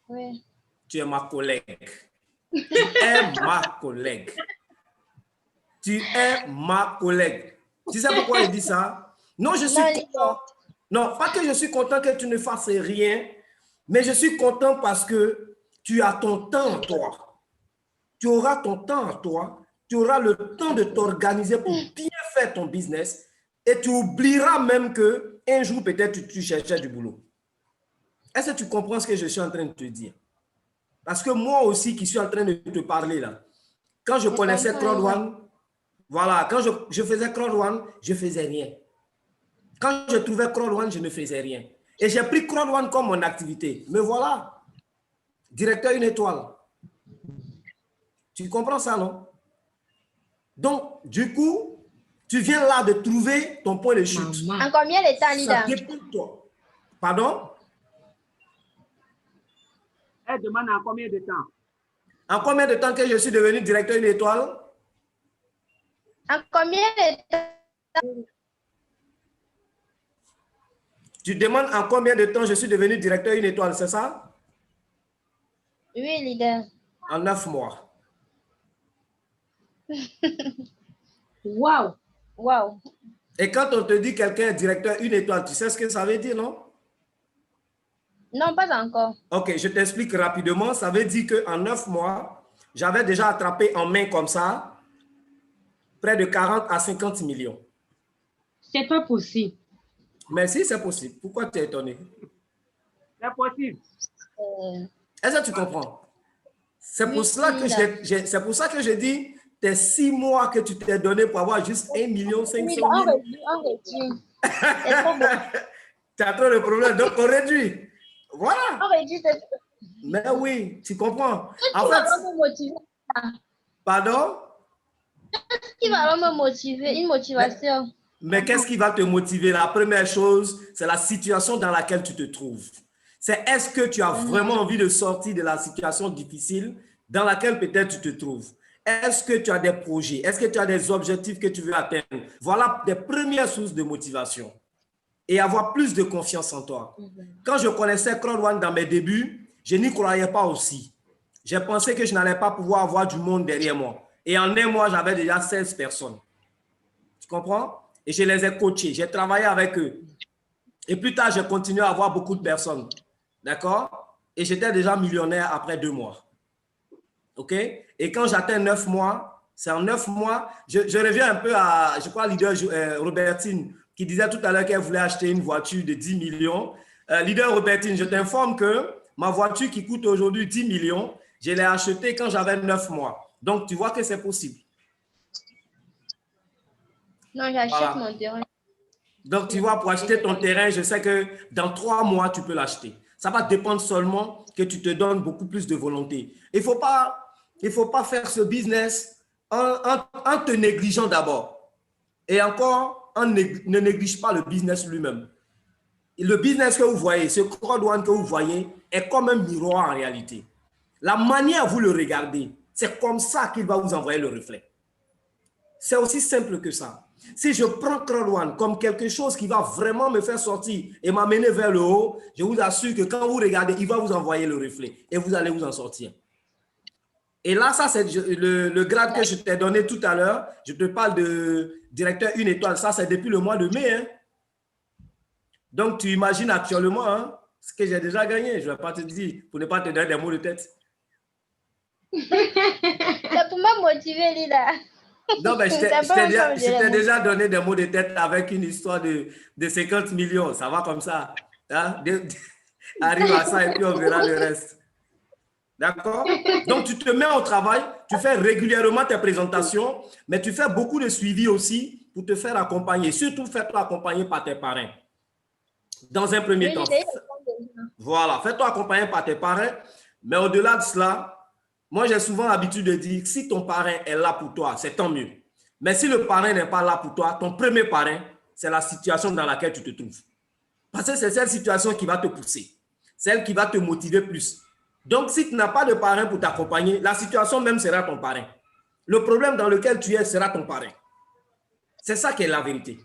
Oui. Tu es ma collègue. Tu es ma collègue. Tu es ma collègue. Tu sais pourquoi il dit ça? Non, je suis content. Non, pas que je suis content que tu ne fasses rien, mais je suis content parce que tu as ton temps en toi. Tu auras ton temps en toi. Tu auras le temps de t'organiser pour bien faire ton business et tu oublieras même qu'un jour, peut-être, tu cherchais du boulot. Est-ce que tu comprends ce que je suis en train de te dire? Parce que moi aussi, qui suis en train de te parler là, quand je connaissais Crowd One, voilà, quand je faisais Crowd One, je ne faisais rien. Quand je trouvais Crowd One, je ne faisais rien. Et j'ai pris Crowd One comme mon activité. Mais voilà, directeur une étoile. Tu comprends ça, non? Donc, du coup, tu viens là de trouver ton point de chute. En combien de temps, leader? Ça dépend de toi. Pardon? Elle demande en combien de temps? En combien de temps que je suis devenu directeur une étoile? En combien de temps? Tu demandes en combien de temps je suis devenu directeur une étoile, c'est ça? Oui, leader. En 9 mois. Wow. Wow. Et quand on te dit quelqu'un est directeur une étoile, tu sais ce que ça veut dire, non? Non, pas encore. Ok, je t'explique rapidement. Ça veut dire qu'en 9 mois, j'avais déjà attrapé en main comme ça près de 40 à 50 millions. C'est pas possible. Mais si, c'est possible. Pourquoi tu es étonné? C'est possible. Est-ce que tu comprends? C'est pour cela que j'ai dit, tes 6 mois que tu t'es donné pour avoir juste 1 500 000. On réduit. Tu as trop de problèmes, donc on réduit. Voilà. On réduit. Mais oui, tu comprends. En fait, me motiver. Pardon? Qu'est-ce qui va me motiver? Une motivation. Mais qu'est-ce qui va te motiver? La première chose, c'est la situation dans laquelle tu te trouves. C'est est-ce que tu as vraiment envie de sortir de la situation difficile dans laquelle peut-être tu te trouves? Est-ce que tu as des projets? Est-ce que tu as des objectifs que tu veux atteindre? Voilà des premières sources de motivation. Et avoir plus de confiance en toi. Quand je connaissais Crowd One dans mes débuts, je n'y croyais pas aussi. J'ai pensé que je n'allais pas pouvoir avoir du monde derrière moi. Et en un mois, j'avais déjà 16 personnes. Tu comprends? Et je les ai coachés. J'ai travaillé avec eux. Et plus tard, j'ai continué à avoir beaucoup de personnes. D'accord? Et j'étais déjà millionnaire après 2 mois. OK? Et quand j'atteins 9 mois, c'est en 9 mois, je reviens un peu à, je crois, leader Robertine, qui disait tout à l'heure qu'elle voulait acheter une voiture de 10 millions. Leader Robertine, je t'informe que ma voiture qui coûte aujourd'hui 10 millions, je l'ai achetée quand j'avais 9 mois. Donc, tu vois que c'est possible. Non, j'achète mon terrain. Donc, tu vois, pour acheter ton terrain, je sais que dans 3 mois, tu peux l'acheter. Ça va dépendre seulement que tu te donnes beaucoup plus de volonté. Il ne faut pas faire ce business en te négligeant d'abord. Et encore, ne néglige pas le business lui-même. Le business que vous voyez, ce Crowd One que vous voyez, est comme un miroir en réalité. La manière dont vous le regardez, c'est comme ça qu'il va vous envoyer le reflet. C'est aussi simple que ça. Si je prends Crowd One comme quelque chose qui va vraiment me faire sortir et m'amener vers le haut, je vous assure que quand vous regardez, il va vous envoyer le reflet et vous allez vous en sortir. Et là, ça, c'est le grade que je t'ai donné tout à l'heure. Je te parle de directeur une étoile. Ça, c'est depuis le mois de mai. Hein. Donc, tu imagines actuellement hein, ce que j'ai déjà gagné. Je ne vais pas te dire pour ne pas te donner des mots de tête. C'est pour me motiver, Lila. Non, mais je t'ai déjà donné des mots de tête avec une histoire de 50 millions. Ça va comme ça. Hein? Arrive à ça et puis on verra le reste. D'accord? Donc, tu te mets au travail, tu fais régulièrement tes présentations, mais tu fais beaucoup de suivi aussi pour te faire accompagner. Surtout, fais-toi accompagner par tes parrains. Dans un premier temps. Voilà, fais-toi accompagner par tes parrains. Mais au-delà de cela, moi, j'ai souvent l'habitude de dire, si ton parrain est là pour toi, c'est tant mieux. Mais si le parrain n'est pas là pour toi, ton premier parrain, c'est la situation dans laquelle tu te trouves. Parce que c'est cette situation qui va te pousser, celle qui va te motiver plus. Donc, si tu n'as pas de parrain pour t'accompagner, la situation même sera ton parrain. Le problème dans lequel tu es sera ton parrain. C'est ça qui est la vérité.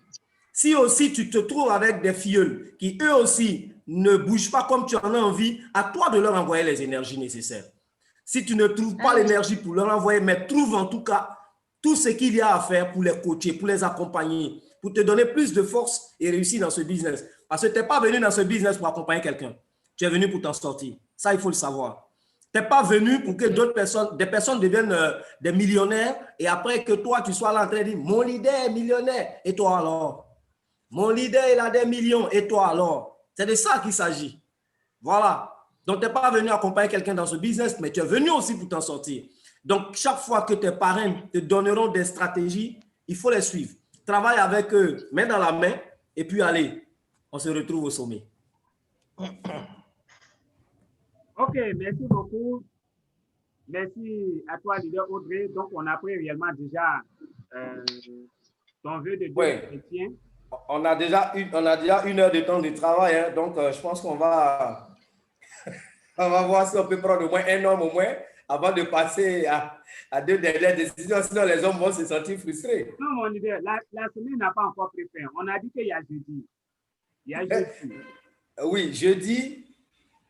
Si aussi tu te trouves avec des filleuls qui eux aussi ne bougent pas comme tu en as envie, à toi de leur envoyer les énergies nécessaires. Si tu ne trouves pas l'énergie pour leur envoyer, mais trouve en tout cas tout ce qu'il y a à faire pour les coacher, pour les accompagner, pour te donner plus de force et réussir dans ce business. Parce que tu n'es pas venu dans ce business pour accompagner quelqu'un. Tu es venu pour t'en sortir. Ça, il faut le savoir. Tu n'es pas venu pour que d'autres personnes, des personnes deviennent des millionnaires et après que toi, tu sois là en train de dire « Mon leader est millionnaire. Et toi alors? Mon leader, il a des millions. Et toi alors? » C'est de ça qu'il s'agit. Voilà. Donc, tu n'es pas venu accompagner quelqu'un dans ce business, mais tu es venu aussi pour t'en sortir. Donc, chaque fois que tes parrains te donneront des stratégies, il faut les suivre. Travaille avec eux, main dans la main, et puis allez, on se retrouve au sommet. Ok, merci beaucoup. Merci à toi, leader Audrey. Donc, on a pris réellement déjà ton vœu de Dieu chrétien. On a déjà 1 heure de temps de travail, hein, donc je pense qu'on va, on va voir si on peut prendre au moins 1 homme au moins avant de passer à 2 dernières décisions, sinon les hommes vont se sentir frustrés. Non, mon leader, la semaine n'a pas encore pris fin. On a dit qu'il y a jeudi. Il y a jeudi. Oui,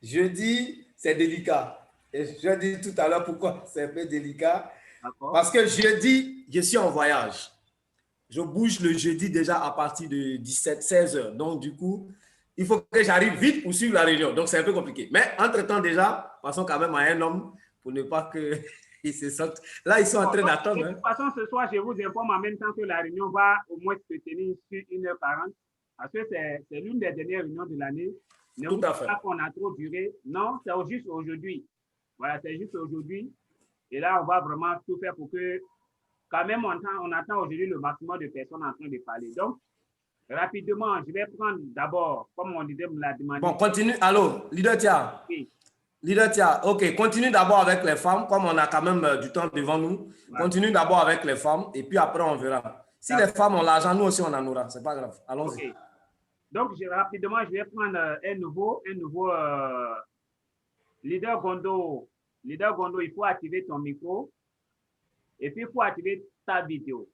jeudi, c'est délicat. Et je dis tout à l'heure pourquoi c'est un peu délicat. Parce que jeudi, je suis en voyage. Je bouge le jeudi déjà à partir de 16 heures. Donc, du coup, il faut que j'arrive vite pour suivre la réunion. Donc, c'est un peu compliqué. Mais entre-temps, déjà, passons quand même à un homme pour ne pas qu'ils se sentent. Là, ils sont en train d'attendre. De toute façon, ce soir, je vous informe en même temps que la réunion va au moins se tenir sur 1h40. Parce que c'est l'une des dernières réunions de l'année. Ne vous dites pas qu'on a trop duré. Non, c'est juste aujourd'hui. Voilà, c'est juste aujourd'hui. Et là, on va vraiment tout faire pour que, quand même, on attend aujourd'hui le maximum de personnes en train de parler. Donc, rapidement, je vais prendre d'abord, comme mon leader me l'a demandé. Bon, continue. Allô, leader Tia. Oui. Leader Tia, ok, continue d'abord avec les femmes, comme on a quand même du temps devant nous. Ouais. Continue d'abord avec les femmes et puis après, on verra. Si les femmes ont l'argent, nous aussi, on en aura. Ce n'est pas grave. Allons-y. Okay. Donc, rapidement, je vais prendre un nouveau leader Gondo. Leader Gondo, il faut activer ton micro et puis il faut activer ta vidéo.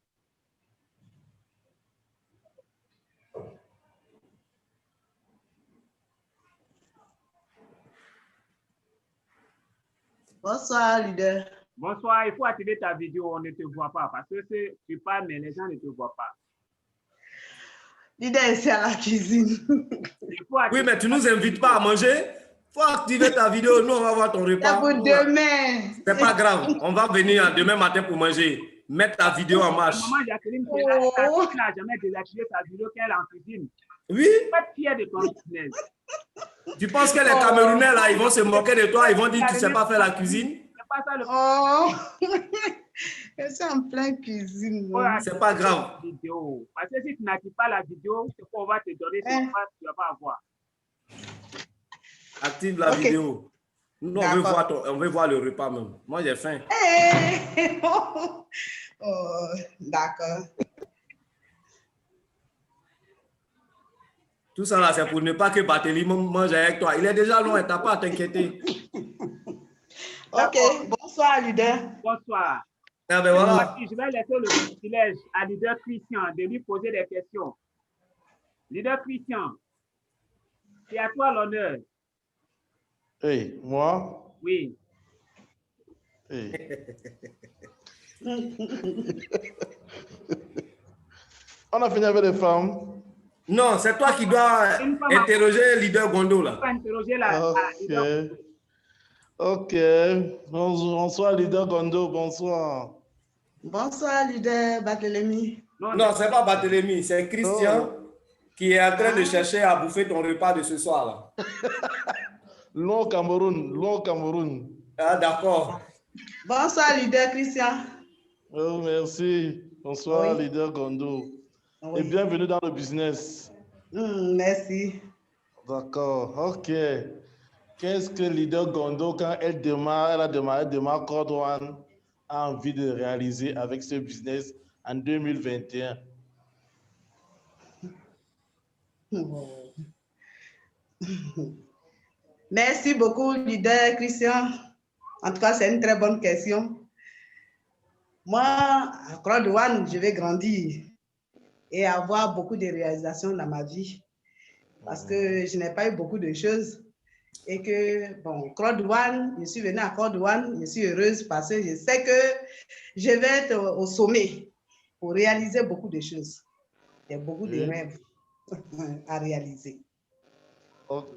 Bonsoir, leader. Bonsoir, il faut activer ta vidéo, on ne te voit pas parce que tu parles, mais les gens ne te voient pas. Leader, c'est à la cuisine. Oui, mais tu ne nous invites pas à manger. Il faut activer ta vidéo, nous on va voir ton repas. C'est pour demain. C'est pas grave, on va venir demain matin pour manger. Mettre ta vidéo en marche. Maman Jacqueline, tu n'as jamais désactivé ta vidéo qu'elle est en cuisine. Oui. Tu peux être fier de ton business. Tu penses que les Camerounais, là, ils vont se moquer de toi, ils vont dire que tu ne sais pas faire la cuisine? C'est pas ça le je suis en pleine cuisine. C'est pas grave. Parce que si tu n'actives pas la vidéo, c'est qu'on va te donner, tu ne vas pas avoir. Active la vidéo. Nous, on veut voir le repas même. Moi, j'ai faim. Hey. Oh, d'accord. Tout ça là, c'est pour ne pas que Barthélémy mange avec toi. Il est déjà loin, tu n'as pas à t'inquiéter. Ok, bonsoir, leader. Bonsoir. Ah ben voilà. Je vais laisser le privilège à leader Christian de lui poser des questions. Leader Christian, c'est à toi l'honneur. Hey, moi? Oui. Hey. On a fini avec les femmes. Non, c'est toi qui dois interroger le leader Gondo là. Interroger la leader. Ok. Bonsoir, leader Gondo. Bonsoir. Bonsoir, leader Barthélémy. Non, c'est pas Barthélémy, c'est Christian qui est en train de chercher à bouffer ton repas de ce soir là. Long Cameroun. Ah, d'accord. Bonsoir, leader Christian. Oh, merci. Bonsoir, leader Gondo. Oui. Et bienvenue dans le business. Merci. D'accord, ok. qu'est-ce que leader Gondo, quand elle démarre Code One, a envie de réaliser avec ce business en 2021? Merci beaucoup, leader Christian. En tout cas, c'est une très bonne question. Moi, à Code One, je vais grandir et avoir beaucoup de réalisations dans ma vie parce que je n'ai pas eu beaucoup de choses et que, bon, Code One, je suis venue à Code One, je suis heureuse parce que je sais que je vais être au sommet pour réaliser beaucoup de choses. Il y a beaucoup de rêves à réaliser. Ok.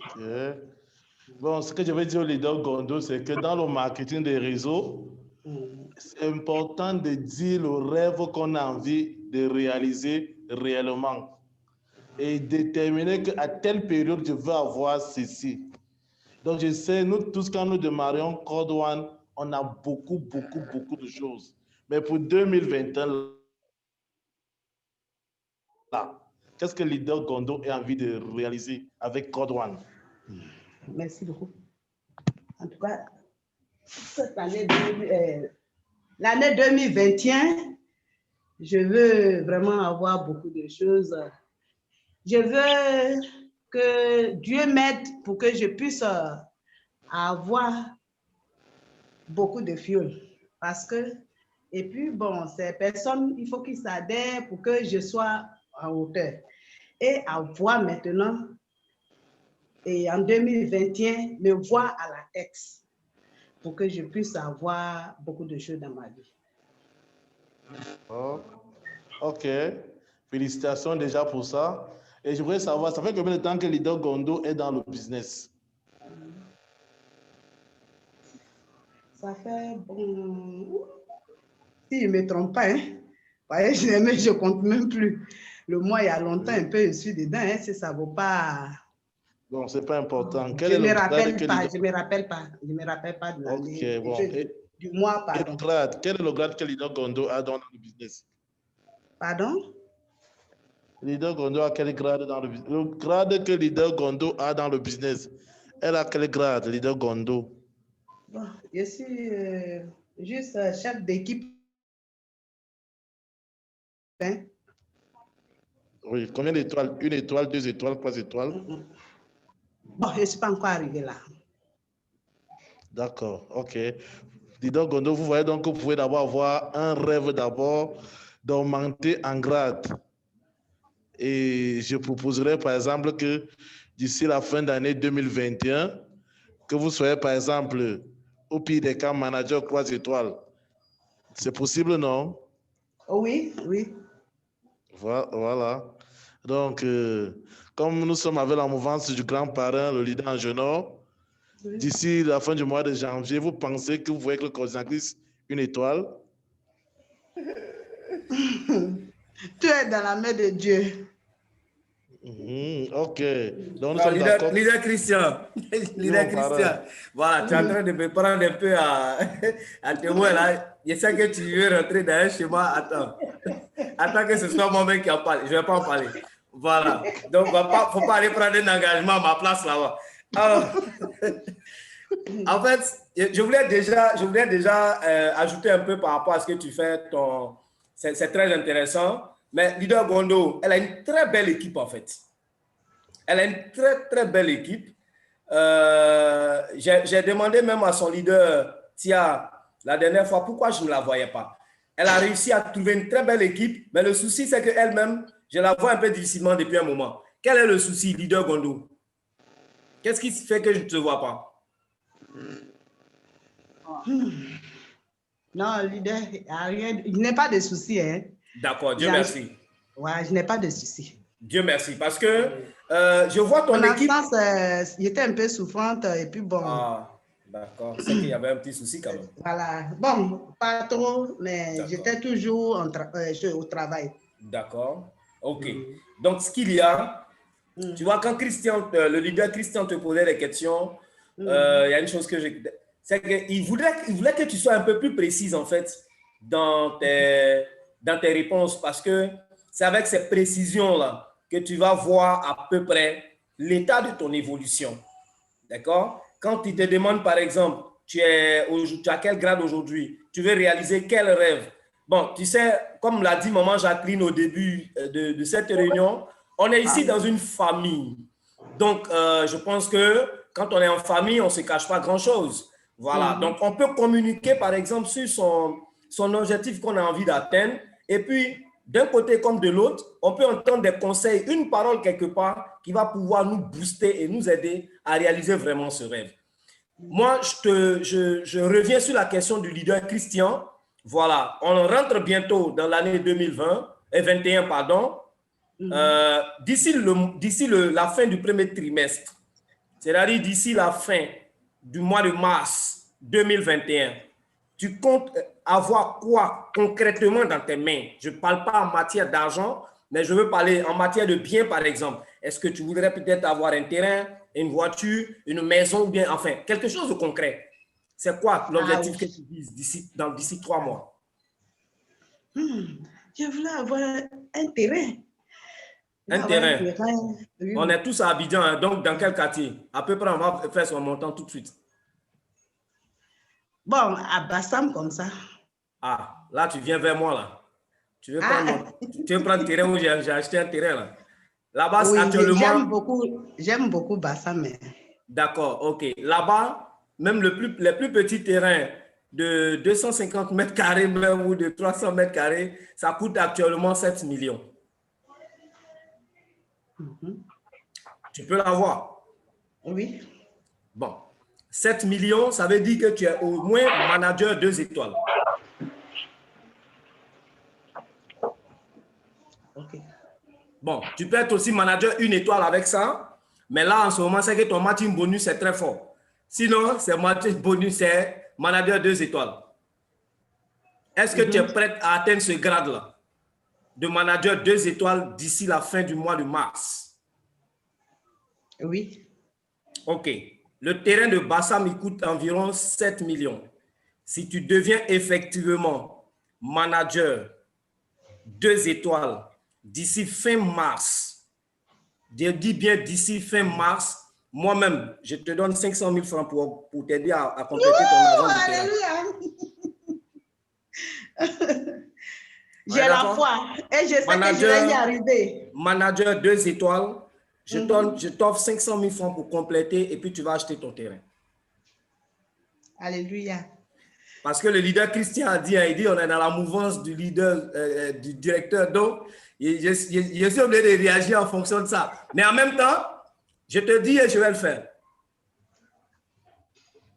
Bon, ce que je veux dire au leader Gondo, c'est que dans le marketing des réseaux, c'est important de dire le rêve qu'on a envie de réaliser réellement et déterminer qu'à telle période, je veux avoir ceci. Donc, je sais, nous tous, quand nous démarrions Code One, on a beaucoup de choses. Mais pour 2021, là, qu'est-ce que le leader Gondo a envie de réaliser avec Code One? Merci beaucoup. En tout cas, cette année, l'année 2021, je veux vraiment avoir beaucoup de choses. Je veux que Dieu m'aide pour que je puisse avoir beaucoup de fioles. Parce que, et puis bon, ces personnes, il faut qu'ils s'adhèrent pour que je sois à hauteur. Et avoir maintenant, et en 2021, me voir à la tête pour que je puisse avoir beaucoup de choses dans ma vie. Oh, ok. Félicitations déjà pour ça. Et je voudrais savoir, ça fait combien de temps que leader Gondo est dans le business? Ça fait, bon, si je ne me trompe pas, hein, je ne compte même plus. Le mois, il y a longtemps, un peu, je suis dedans, hein, si ça ne vaut pas... Bon, ce n'est pas important. Je ne me rappelle pas, je ne me rappelle pas de l'année, bon. du mois, pardon. Et le grade, quel est le grade que leader Gondo a dans le business? Pardon? Leader Gondo a quel grade dans le business? Le grade que leader Gondo a dans le business, elle a quel grade, leader Gondo? Bon, je suis juste chef d'équipe. Hein? Oui, combien d'étoiles? 1 étoile, 2 étoiles, 3 étoiles? Bon, je ne suis pas encore arrivé là. D'accord, ok. Leader Gondo, vous voyez donc que vous pouvez d'abord avoir un rêve d'abord d'augmenter en grade. Et je proposerais par exemple que d'ici la fin d'année 2021, que vous soyez par exemple au pire des cas manager 3 étoiles. C'est possible, non? Oui, oui. Voilà. Donc, comme nous sommes avec la mouvance du grand parrain, le leader Angenor, oui. D'ici la fin du mois de janvier, vous pensez que vous voyez que le coordinatrice 1 étoile? Tu es dans la main de Dieu. Ok. Donc, leader Christian. Leader Christian. Voilà, tu es en train de me prendre un peu à témoin là. Je sais que tu veux rentrer dans un schéma. Attends que ce soit moi-même qui en parle. Je ne vais pas en parler. Voilà. Donc, il ne faut pas aller prendre un engagement à ma place là-bas. Alors, en fait, je voulais déjà ajouter un peu par rapport à ce que tu fais. C'est très intéressant. Mais leader Gondo, elle a une très belle équipe en fait. Elle a une très belle équipe. J'ai demandé même à son leader, Tia, la dernière fois, pourquoi je ne la voyais pas. Elle a réussi à trouver une très belle équipe, mais le souci, c'est qu'elle-même, je la vois un peu difficilement depuis un moment. Quel est le souci, leader Gondo? Qu'est-ce qui fait que je ne te vois pas? Non, leader, il n'y a pas de souci. Hein. D'accord, Dieu merci. Ouais, je n'ai pas de souci. Dieu merci, parce que je vois ton équipe... il était un peu souffrante et puis bon... Ah, d'accord, c'est qu'il y avait un petit souci quand même. Voilà, bon, pas trop, mais j'étais toujours au travail. D'accord, ok. Donc, ce qu'il y a, tu vois, quand Christian, le leader Christian te posait des questions, il y a une chose que c'est qu'il voulait que tu sois un peu plus précise, en fait, dans tes réponses, parce que c'est avec ces précisions-là que tu vas voir à peu près l'état de ton évolution. D'accord? quand ils te demandent, par exemple, tu as quel grade aujourd'hui? Tu veux réaliser quel rêve? Bon, tu sais, comme l'a dit maman Jacqueline au début de cette réunion, on est ici dans une famille. Donc, je pense que quand on est en famille, on ne se cache pas grand-chose. Voilà. Donc, on peut communiquer, par exemple, sur son objectif qu'on a envie d'atteindre. Et puis, d'un côté comme de l'autre, on peut entendre des conseils, une parole quelque part qui va pouvoir nous booster et nous aider à réaliser vraiment ce rêve. Moi, je reviens sur la question du leader Christian. Voilà, on rentre bientôt dans l'année 2021, pardon. D'ici la fin du premier trimestre, c'est-à-dire d'ici la fin du mois de mars 2021, tu comptes avoir quoi concrètement dans tes mains? Je ne parle pas en matière d'argent, mais je veux parler en matière de biens, par exemple. Est-ce que tu voudrais peut-être avoir un terrain, une voiture, une maison, ou bien, enfin, quelque chose de concret? C'est quoi l'objectif que tu vises d'ici 3 mois? Je voulais avoir un terrain. Un terrain. Oui. On est tous à Abidjan, hein, donc dans quel quartier? À peu près, on va faire son montant tout de suite. Bon, à Bassam, comme ça. Ah, là, tu viens vers moi, là. Tu veux prendre un terrain où j'ai acheté un terrain, là? Là-bas, oui, actuellement... J'aime beaucoup Bassam. D'accord, ok. Là-bas, même les plus petits terrains de 250 mètres carrés même, ou de 300 mètres carrés, ça coûte actuellement 7 millions. Tu peux l'avoir? Oui. Bon. 7 millions, ça veut dire que tu es au moins manager 2 étoiles. Ok. Bon, tu peux être aussi manager 1 étoile avec ça, mais là, en ce moment, c'est que ton matching bonus est très fort. Sinon, c'est matching bonus, c'est manager 2 étoiles. Est-ce que tu es prête à atteindre ce grade-là de manager 2 étoiles d'ici la fin du mois de mars? Oui. OK. Le terrain de Bassam, il coûte environ 7 millions. Si tu deviens effectivement manager 2 étoiles d'ici fin mars, je dis bien d'ici fin mars, moi-même, je te donne 500 000 francs pour t'aider à compléter ton argent de terrain. J'ai la foi et je sais que je vais y arriver. Manager 2 étoiles, je t'offre 500 000 francs pour compléter et puis tu vas acheter ton terrain. Alléluia. Parce que le leader Christian a dit, on est dans la mouvance du leader, du directeur. Donc, je suis obligé de réagir en fonction de ça. Mais en même temps, je te dis et je vais le faire.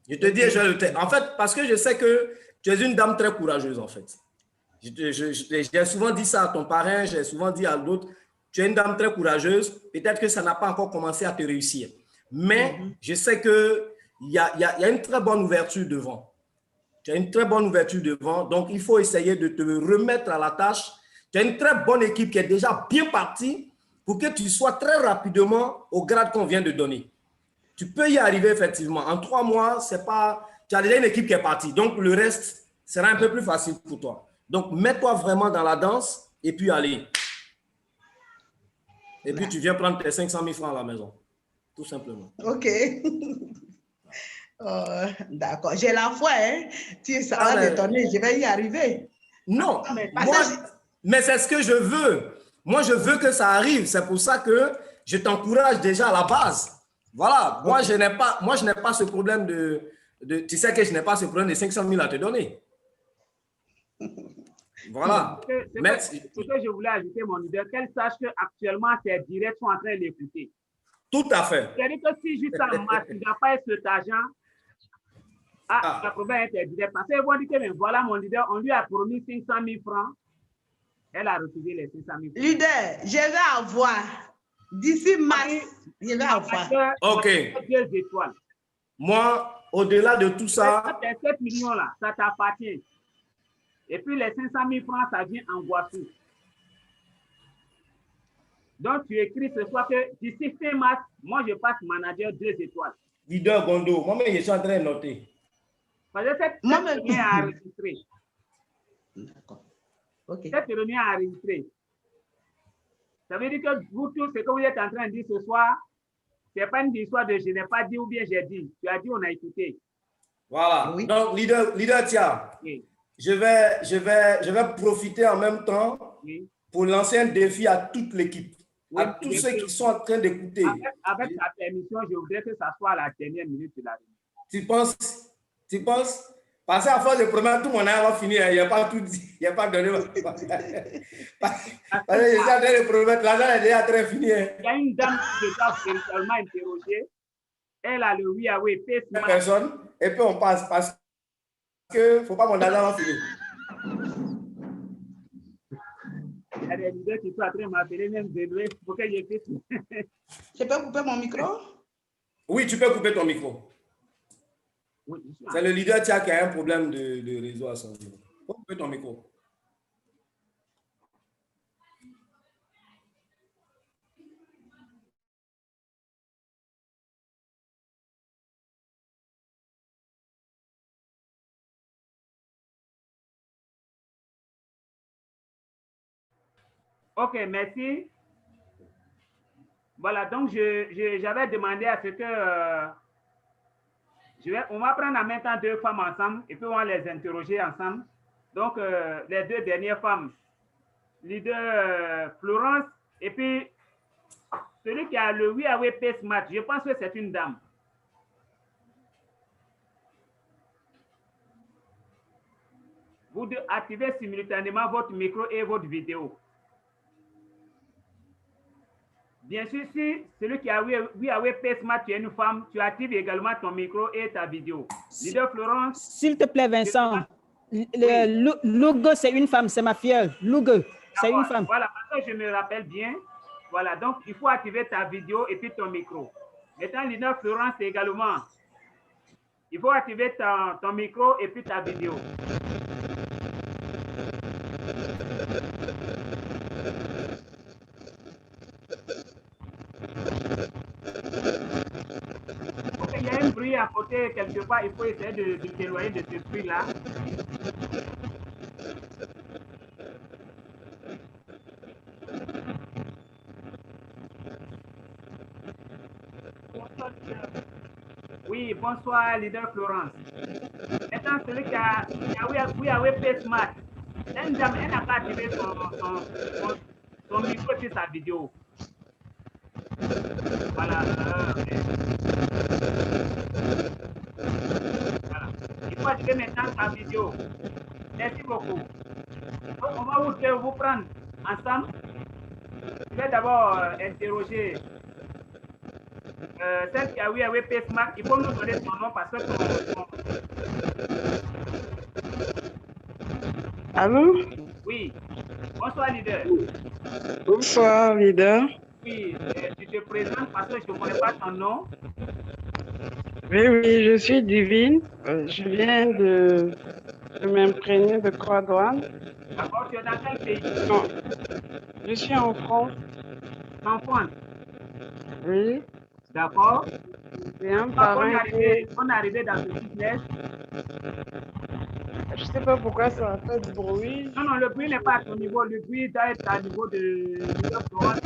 Je te dis et je vais le faire. En fait, parce que je sais que tu es une dame très courageuse, en fait. J'ai souvent dit ça à ton parrain, j'ai souvent dit à d'autres, tu es une dame très courageuse. Peut-être que ça n'a pas encore commencé à te réussir. Mais je sais qu'il y a une très bonne ouverture devant. Tu as une très bonne ouverture devant, donc il faut essayer de te remettre à la tâche. Tu as une très bonne équipe qui est déjà bien partie pour que tu sois très rapidement au grade qu'on vient de donner. Tu peux y arriver effectivement. En 3 mois, c'est pas, tu as déjà une équipe qui est partie, donc le reste sera un peu plus facile pour toi. Donc, mets-toi vraiment dans la danse et puis allez. Et puis, tu viens prendre tes 500 000 francs à la maison, tout simplement. OK. D'accord, j'ai la foi, hein. Ça va t'étonner, je vais y arriver. Non, mais c'est ce que je veux. Moi, je veux que ça arrive. C'est pour ça que je t'encourage déjà à la base. Voilà, moi, je n'ai pas ce problème tu sais que je n'ai pas ce problème de 500 000 à te donner. Voilà. Ce que je voulais ajouter, mon leader, qu'elle sache qu'actuellement, tes directs sont en train d'écouter. Tout à fait. C'est-à-dire que si juste en masse, tu n'as pas cet argent, le problème est direct. Parce qu'ils vont dire que, mais voilà, mon leader, on lui a promis 500 000 francs. Elle a refusé les 500 000 francs. Leader, je vais avoir, d'ici mars, je vais avoir. OK. 2 étoiles. Moi, au-delà de tout ça... Tes 7 millions-là, ça t'appartient. Et puis les 500 000 francs, ça vient en voiture. Donc, tu écris ce soir que d'ici fin mars, moi, je passe manager 2 étoiles. Leader Gondo, moi-même, je suis en train de noter. Parce que cette réunion est enregistrée. D'accord. OK. Cette réunion est enregistrée. Ça veut dire que vous tous, ce que vous êtes en train de dire ce soir, c'est pas une histoire de je n'ai pas dit ou bien j'ai dit. Tu as dit, on a écouté. Voilà. Oui. Donc, leader Tia, Oui. je vais profiter en même temps Oui. pour lancer un défi à toute l'équipe, Oui, à tous ceux qui sont en train d'écouter. Avec ta permission, je voudrais que ça soit à la dernière minute de la réunion. Tu penses? Parce qu'à force de promettre, tout mon âme va finir. Il n'y a pas tout dit. Il n'y a pas donné. Parce que je suis en train de promettre, l'argent est déjà très fini. Il y a une dame que je dois véritablement interroger. Elle a le Huawei P-Smart. Personne. Et puis on passe parce que il ne faut pas mon argent va finir. Il y a des leaders qui sont en train de m'appeler, même de louer pour que j'ai fait tout. Je peux couper mon micro? Oui, tu peux couper ton micro. Oui, c'est le leader qui a un problème de réseau à son niveau. Tu peux couper ton micro. Ok, merci. Voilà, donc j'avais demandé à ce que on va prendre en même temps 2 femmes ensemble et puis on va les interroger ensemble. Donc, les 2 dernières femmes, leader Florence et puis celui qui a le Huawei P-Smart, je pense que c'est une dame. Vous activez simultanément votre micro et votre vidéo. Bien sûr, si celui qui a Huawei P-Smart, tu es une femme, tu actives également ton micro et ta vidéo. Leader Florence. S'il te plaît, Vincent, Lugo, c'est une femme, c'est ma filleule. Lugo, c'est une femme. Voilà, maintenant je me rappelle bien. Voilà, donc il faut activer ta vidéo et puis ton micro. Maintenant, leader Florence également. Il faut activer ton micro et puis ta vidéo. Il y a un bruit à côté quelque part, il faut essayer de s'éloigner de ce bruit-là. Oui, bonsoir, leader Florence. Maintenant, celui qui a Huawei P-Smart, elle n'a pas activé son micro sur sa vidéo. Voilà. Voilà. Il faut activer maintenant sa vidéo. Merci beaucoup. Donc, on va vous prendre ensemble. Je vais d'abord interroger celle qui a Huawei P-Smart. Il faut nous donner son nom parce que Allô? Oui. Bonsoir, leader. Bonsoir, leader. Oui, tu te présentes parce que je ne connais pas ton nom. Oui, je suis Divine. Je viens de m'imprégner de Croix-Douane. D'accord, tu es dans quel pays? Non, je suis en France. En France? Oui. D'accord. C'est un parent on est arrivé dans ce business. Je ne sais pas pourquoi ça a fait du bruit. Non, le bruit n'est pas à ton niveau. Le bruit doit être à niveau de Florence.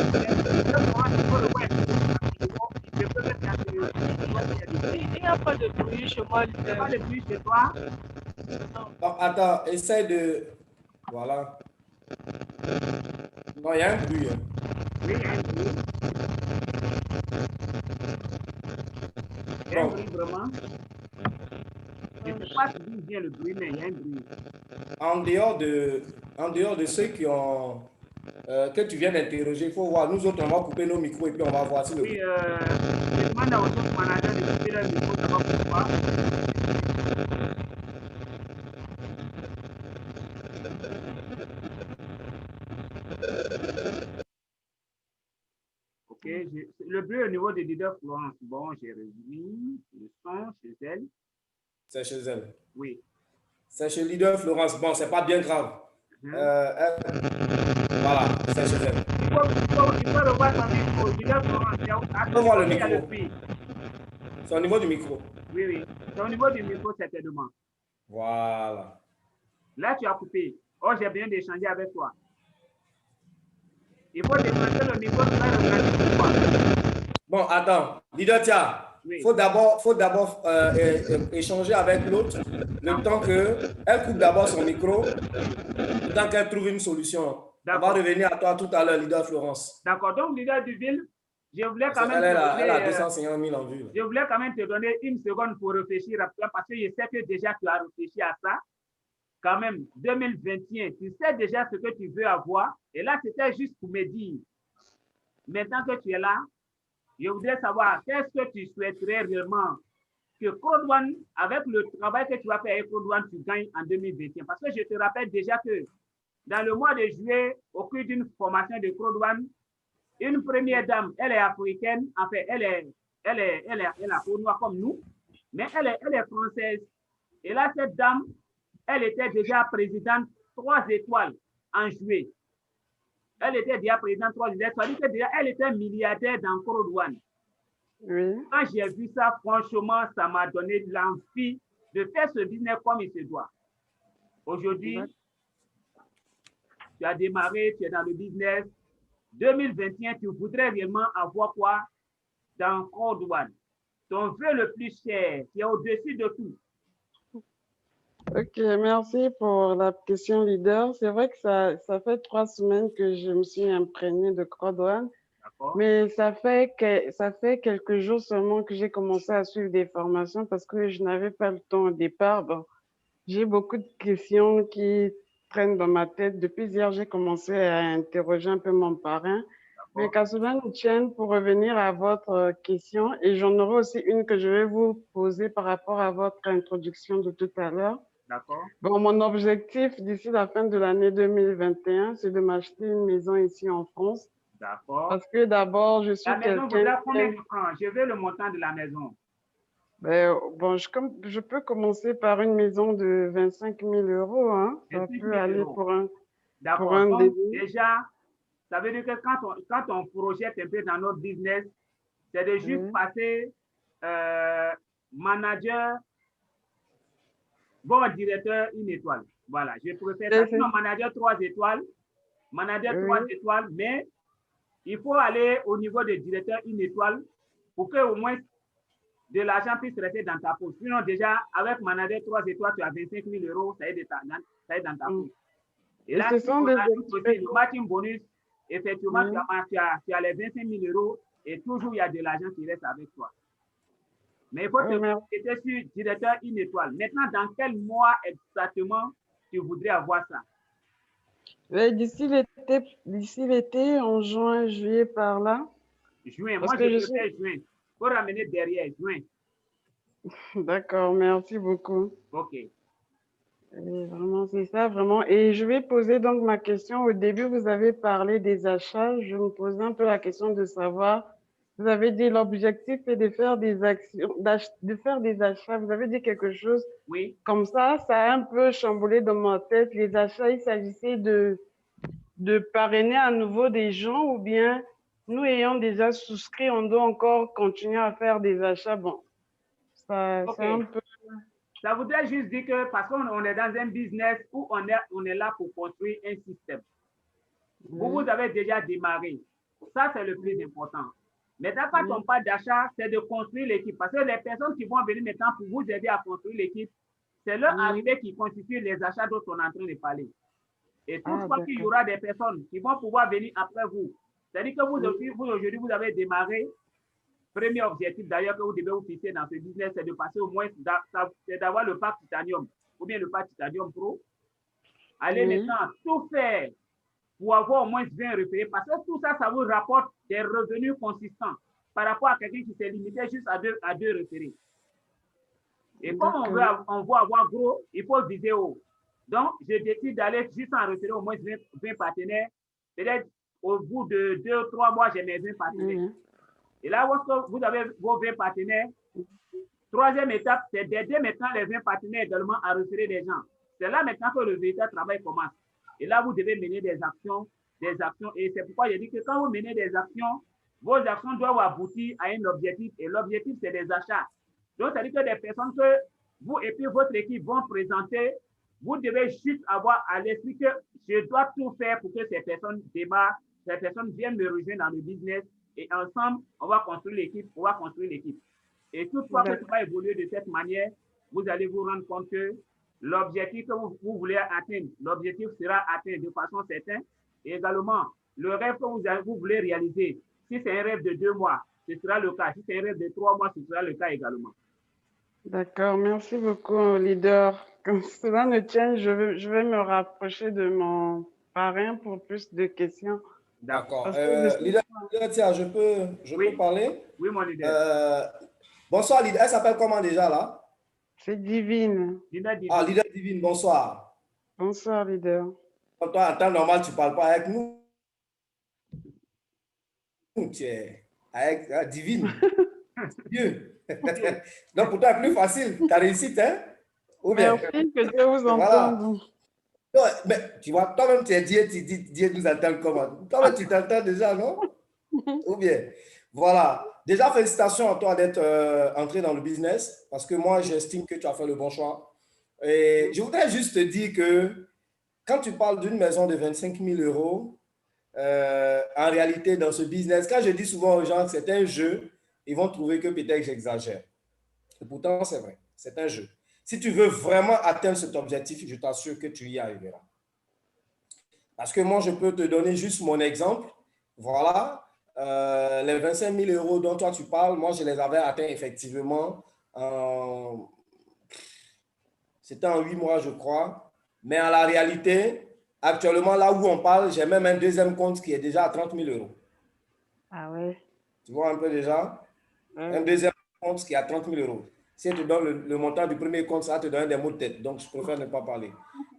Il n'y a pas de bruit chez moi. Il n'y a pas de bruit chez toi? Non, attends, essaye de... Voilà. Non, il y a un bruit. Oui, il y a un bruit. Il y a un bruit vraiment. Je ne sais pas d'où vient le bruit, mais il y a un bruit. En dehors de ceux qui ont... que tu viens d'interroger, il faut voir. Nous autres, on va couper nos micros et puis on va voir si le... Oui, je demande aux autres managers de couper leur micro, ça va pourquoi. Ok, le bruit au niveau des leaders Florence. Bon, j'ai résumé le son chez elle. C'est chez elle. Oui. C'est chez leader Florence. Bon, c'est pas bien grave. Voilà, c'est chez elle. Il faut revoir son micro. Leader Florence, il faut voir le micro. C'est au niveau du micro. Oui, oui. C'est au niveau du micro, certainement. Voilà. Là, tu as coupé. Oh, j'ai bien d'échanger avec toi. Il faut déplacer le micro. Bon, attends. Leader Tia, il faut d'abord échanger avec l'autre, le temps qu'elle coupe d'abord son micro, le temps qu'elle trouve une solution. On va revenir à toi tout à l'heure, Leader Florence. D'accord, donc Leader Duville, je voulais quand même elle a 250 000 en vue. Je voulais quand même te donner une seconde pour réfléchir rapidement parce que je sais que déjà tu as réfléchi à ça. Quand même, 2021, tu sais déjà ce que tu veux avoir. Et là, c'était juste pour me dire, maintenant que tu es là, je voudrais savoir qu'est-ce que tu souhaiterais réellement que Code One, avec le travail que tu vas faire avec Code One, tu gagnes en 2021. Parce que je te rappelle déjà que dans le mois de juillet, au cours d'une formation de Code One, une première dame, elle est africaine, en fait, elle a peau noire comme nous, mais elle est française. Et là, cette dame, elle était déjà présidente 3 étoiles en juillet. Elle était déjà présidente 3 étoiles, c'est-à-dire qu'elle était milliardaire dans Code One. Oui. Quand j'ai vu ça, franchement, ça m'a donné l'envie de faire ce business comme il se doit. Aujourd'hui, tu as démarré, tu es dans le business. 2021, tu voudrais réellement avoir quoi dans Code One? Ton vœu le plus cher, qui est au-dessus de tout. Ok, merci pour la question, leader. C'est vrai que ça fait 3 semaines que je me suis imprégnée de Code One, mais ça fait quelques jours seulement que j'ai commencé à suivre des formations parce que je n'avais pas le temps au départ. Bon, j'ai beaucoup de questions qui traînent dans ma tête. Depuis hier, j'ai commencé à interroger un peu mon parrain. Mais Kassoumane Chen, pour revenir à votre question, et j'en aurai aussi une que je vais vous poser par rapport à votre introduction de tout à l'heure. D'accord. Bon, mon objectif d'ici la fin de l'année 2021, c'est de m'acheter une maison ici en France. D'accord. Parce que d'abord, je suis quelqu'un... La maison vaudra combien de francs? Je veux le montant de la maison. Ben, bon, je peux commencer par une maison de 25 000 €. Hein. Ça peut aller pour un donc, déjà, ça veut dire que quand on projette un peu dans notre business, c'est de juste passer manager, bon directeur, 1 étoile. Voilà, je préfère ça. Sinon, manager 3 étoiles, mais il faut aller au niveau de directeur 1 étoile pour que au moins de l'argent puisse rester dans ta poche. Sinon, déjà, avec manager 3 étoiles, tu as 25 000 €, ça est dans ta poche. Et là, si on ajoute aussi le matching bonus, effectivement, tu as les 25 000 € et toujours il y a de l'argent qui reste avec toi. Mais il faut te sur directeur 1 étoile. Maintenant, dans quel mois exactement tu voudrais avoir ça? D'ici l'été, en juin, juillet, par là. Juin, moi je préfère juin. Il faut ramener derrière juin. D'accord, merci beaucoup. Ok. Vraiment, c'est ça, vraiment. Et je vais poser donc ma question. Au début, vous avez parlé des achats. Je me posais un peu la question de savoir, vous avez dit l'objectif est de faire des actions, de faire des achats. Vous avez dit quelque chose comme ça a un peu chamboulé dans ma tête. Les achats, il s'agissait de parrainer à nouveau des gens ou bien nous ayant déjà souscrit, on doit encore continuer à faire des achats. Bon, ça c'est un peu... Ça voudrait juste dire que parce qu'on est dans un business où on est là pour construire un système. Vous avez déjà démarré. Ça, c'est le plus important. Maintenant, quand on parle d'achat, c'est de construire l'équipe. Parce que les personnes qui vont venir maintenant pour vous aider à construire l'équipe, c'est leur arrivée qui constitue les achats dont on est en train de parler. Et toutefois qu'il y aura des personnes qui vont pouvoir venir après vous. C'est-à-dire que vous aujourd'hui, vous avez démarré. Premier objectif d'ailleurs que vous devez vous fixer dans ce business, c'est de passer au moins, c'est d'avoir le pack Titanium ou bien le pack Titanium Pro. Allez maintenant tout faire pour avoir au moins 20 référés parce que tout ça, ça vous rapporte des revenus consistants par rapport à quelqu'un qui s'est limité juste à deux référés. Et comme on veut avoir gros, il faut viser haut. Donc, je décide d'aller juste en référer au moins 20 partenaires. Peut-être au bout de 2 ou 3 mois, j'ai mes 20 partenaires. Et là, vous avez vos 20 partenaires. Troisième étape, c'est d'aider maintenant les 20 partenaires également à référer des gens. C'est là maintenant que le véritable travail commence. Et là, vous devez mener des actions. Et c'est pourquoi j'ai dit que quand vous menez des actions, vos actions doivent aboutir à un objectif. Et l'objectif, c'est des achats. Donc, ça veut dire que des personnes que vous et puis votre équipe vont présenter, vous devez juste avoir à l'esprit que je dois tout faire pour que ces personnes démarrent, ces personnes viennent me rejoindre dans le business et ensemble, on va construire l'équipe, Et toutefois que ça va évoluer de cette manière, vous allez vous rendre compte que l'objectif que vous voulez atteindre, l'objectif sera atteint de façon certaine. Et également, le rêve que vous voulez réaliser, si c'est un rêve de 2 mois, ce sera le cas. Si c'est un rêve de 3 mois, ce sera le cas également. D'accord, merci beaucoup, leader. Comme cela ne tient, je vais me rapprocher de mon parrain pour plus de questions. D'accord. Leader, tiens, je peux parler? Oui, mon leader. Bonsoir, leader. Elle s'appelle comment déjà, là? C'est Divine. Ah, leader Divine, bonsoir. Bonsoir, leader. Toi, en temps normal, tu ne parles pas avec nous. Tu es avec Divine. Dieu. Donc, pour toi, c'est plus facile. Ta réussite, hein? Ou bien? Merci, que Dieu vous entende. Non, mais tu vois, toi-même, tu es Dieu, tu dis Dieu nous entend comment? Toi-même, tu t'entends déjà, non? Ou bien? Voilà. Déjà, félicitations à toi d'être entré dans le business parce que moi, j'estime que tu as fait le bon choix. Et je voudrais juste te dire que quand tu parles d'une maison de 25 000 euros, en réalité, dans ce business, quand je dis souvent aux gens que c'est un jeu, ils vont trouver que peut-être j'exagère. Et pourtant, c'est vrai, c'est un jeu. Si tu veux vraiment atteindre cet objectif, je t'assure que tu y arriveras. Parce que moi, je peux te donner juste mon exemple. Voilà, les 25 000 euros dont toi tu parles, moi, je les avais atteints effectivement. C'était en 8 mois, je crois. Mais en la réalité, actuellement, là où on parle, j'ai même un deuxième compte qui est déjà à 30 000 euros. Ah ouais. Tu vois un peu déjà? Un deuxième compte qui est à 30 000 euros. Si elle te donne le montant du premier compte, ça te donne des mots de tête. Donc, je préfère ne pas parler.